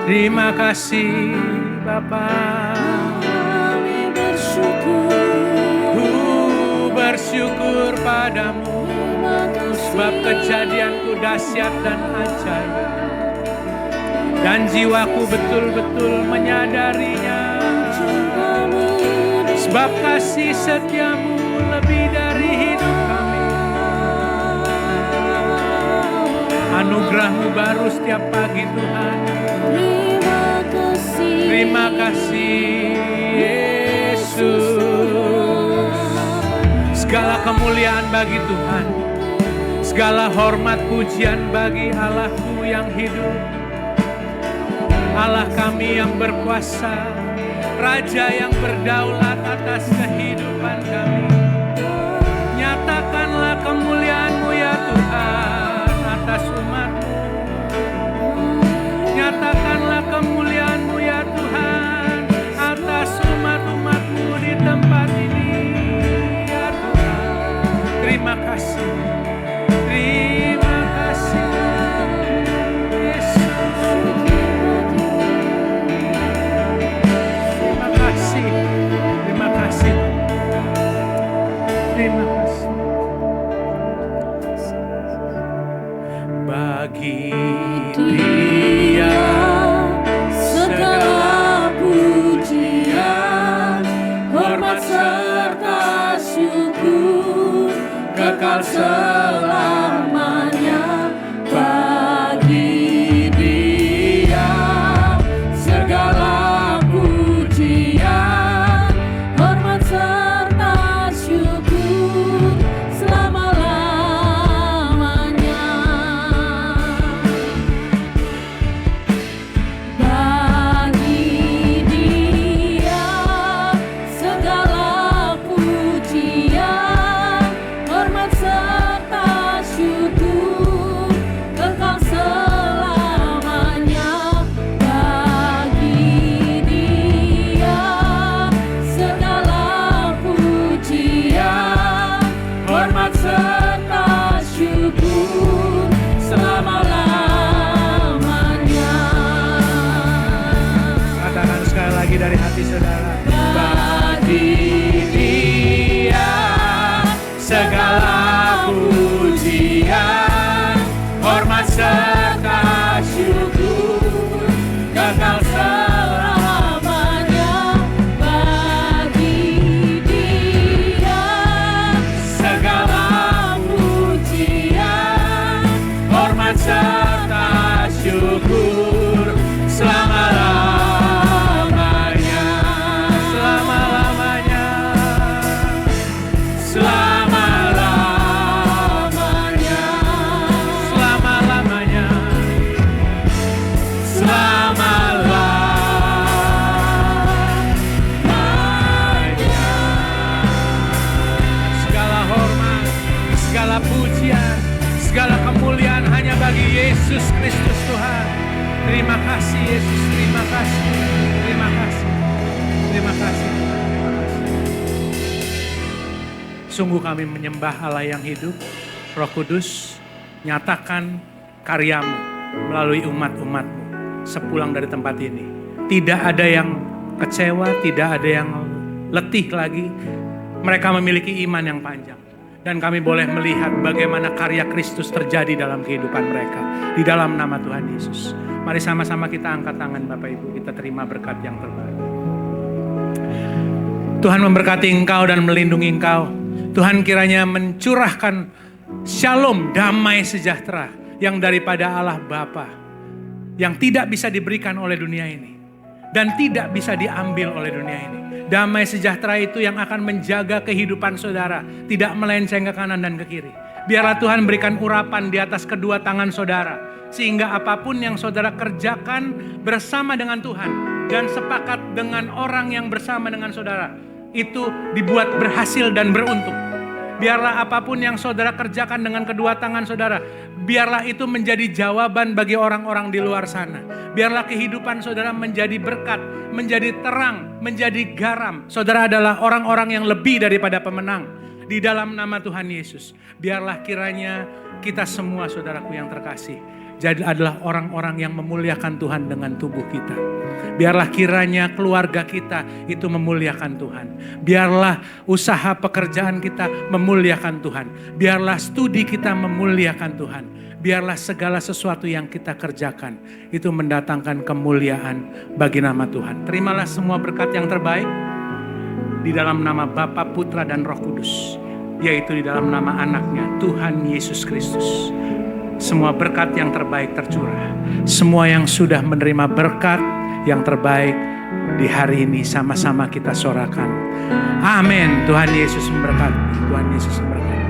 Terima kasih Bapa. Kami bersyukur. Ku bersyukur padamu. Sebab kejadianku dahsyat dan ajaib. Dan jiwaku betul-betul menyadarinya. Sebab kasih setiamu lebih dari hidup kami. Anugerah-Mu baru setiap pagi Tuhan. Terima kasih. Terima kasih Segala kemuliaan bagi Tuhan. Segala hormat pujian bagi Allahku yang hidup. Allah kami yang berkuasa, Raja yang berdaulat atas kehidupan kami. Nyatakanlah kemuliaan-Mu ya Tuhan atas umat-Mu. Nyatakanlah kemuliaan-Mu ya Tuhan atas umat-umat-Mu di tempat ini ya Tuhan. Terima kasih. Terima kasih Yesus. Terima kasih. Terima kasih. Terima kasih. Bagi Dia segala pujian, hormat serta syukur kekal selamanya. Bagi Dia segala pujian, hormat serta syukur selama-lamanya. Bagi Dia segala pujian, hormat serta syukur kekal selamanya. Bagi Dia segala pujian, hormat serta syukur selama-lamanya. Katakan sekali lagi dari hati saudara. Bagi Dia segala pujian, hormat serta syukur kekal selamanya. Bagi Dia segala pujian, hormat serta syukur selama-lamanya. Selama-lamanya. Selama-lamanya. Selama-lamanya. Selama-lamanya. Segala hormat, segala pujian, segala kemuliaan hanya bagi Yesus Kristus Tuhan. Terima kasih Yesus, terima kasih, terima kasih, terima kasih Tuhan, terima kasih. Sungguh kami menyembah Allah yang hidup. Roh Kudus, nyatakan karya-Mu melalui umat-umat-Mu sepulang dari tempat ini. Tidak ada yang kecewa, tidak ada yang letih lagi. Mereka memiliki iman yang panjang. Dan kami boleh melihat bagaimana karya Kristus terjadi dalam kehidupan mereka. Di dalam nama Tuhan Yesus. Mari sama-sama kita angkat tangan Bapak Ibu. Kita terima berkat yang terbaik. Tuhan memberkati engkau dan melindungi engkau. Tuhan kiranya mencurahkan shalom, damai sejahtera yang daripada Allah Bapa, yang tidak bisa diberikan oleh dunia ini dan tidak bisa diambil oleh dunia ini. Damai sejahtera itu yang akan menjaga kehidupan saudara, tidak melenceng ke kanan dan ke kiri. Biarlah Tuhan berikan urapan di atas kedua tangan saudara, sehingga apapun yang saudara kerjakan bersama dengan Tuhan dan sepakat dengan orang yang bersama dengan saudara, itu dibuat berhasil dan beruntung. Biarlah apapun yang saudara kerjakan dengan kedua tangan saudara, biarlah itu menjadi jawaban bagi orang-orang di luar sana. Biarlah kehidupan saudara menjadi berkat, menjadi terang, menjadi garam. Saudara adalah orang-orang yang lebih daripada pemenang. Di dalam nama Tuhan Yesus, biarlah kiranya kita semua saudaraku yang terkasih, jadi adalah orang-orang yang memuliakan Tuhan dengan tubuh kita. Biarlah kiranya keluarga kita itu memuliakan Tuhan. Biarlah usaha pekerjaan kita memuliakan Tuhan. Biarlah studi kita memuliakan Tuhan. Biarlah segala sesuatu yang kita kerjakan itu mendatangkan kemuliaan bagi nama Tuhan. Terimalah semua berkat yang terbaik di dalam nama Bapa, Putra, dan Roh Kudus, yaitu di dalam nama anaknya Tuhan Yesus Kristus. Semua berkat yang terbaik tercurah. Semua yang sudah menerima berkat yang terbaik di hari ini sama-sama kita sorakan. Amin. Tuhan Yesus memberkati. Tuhan Yesus memberkati.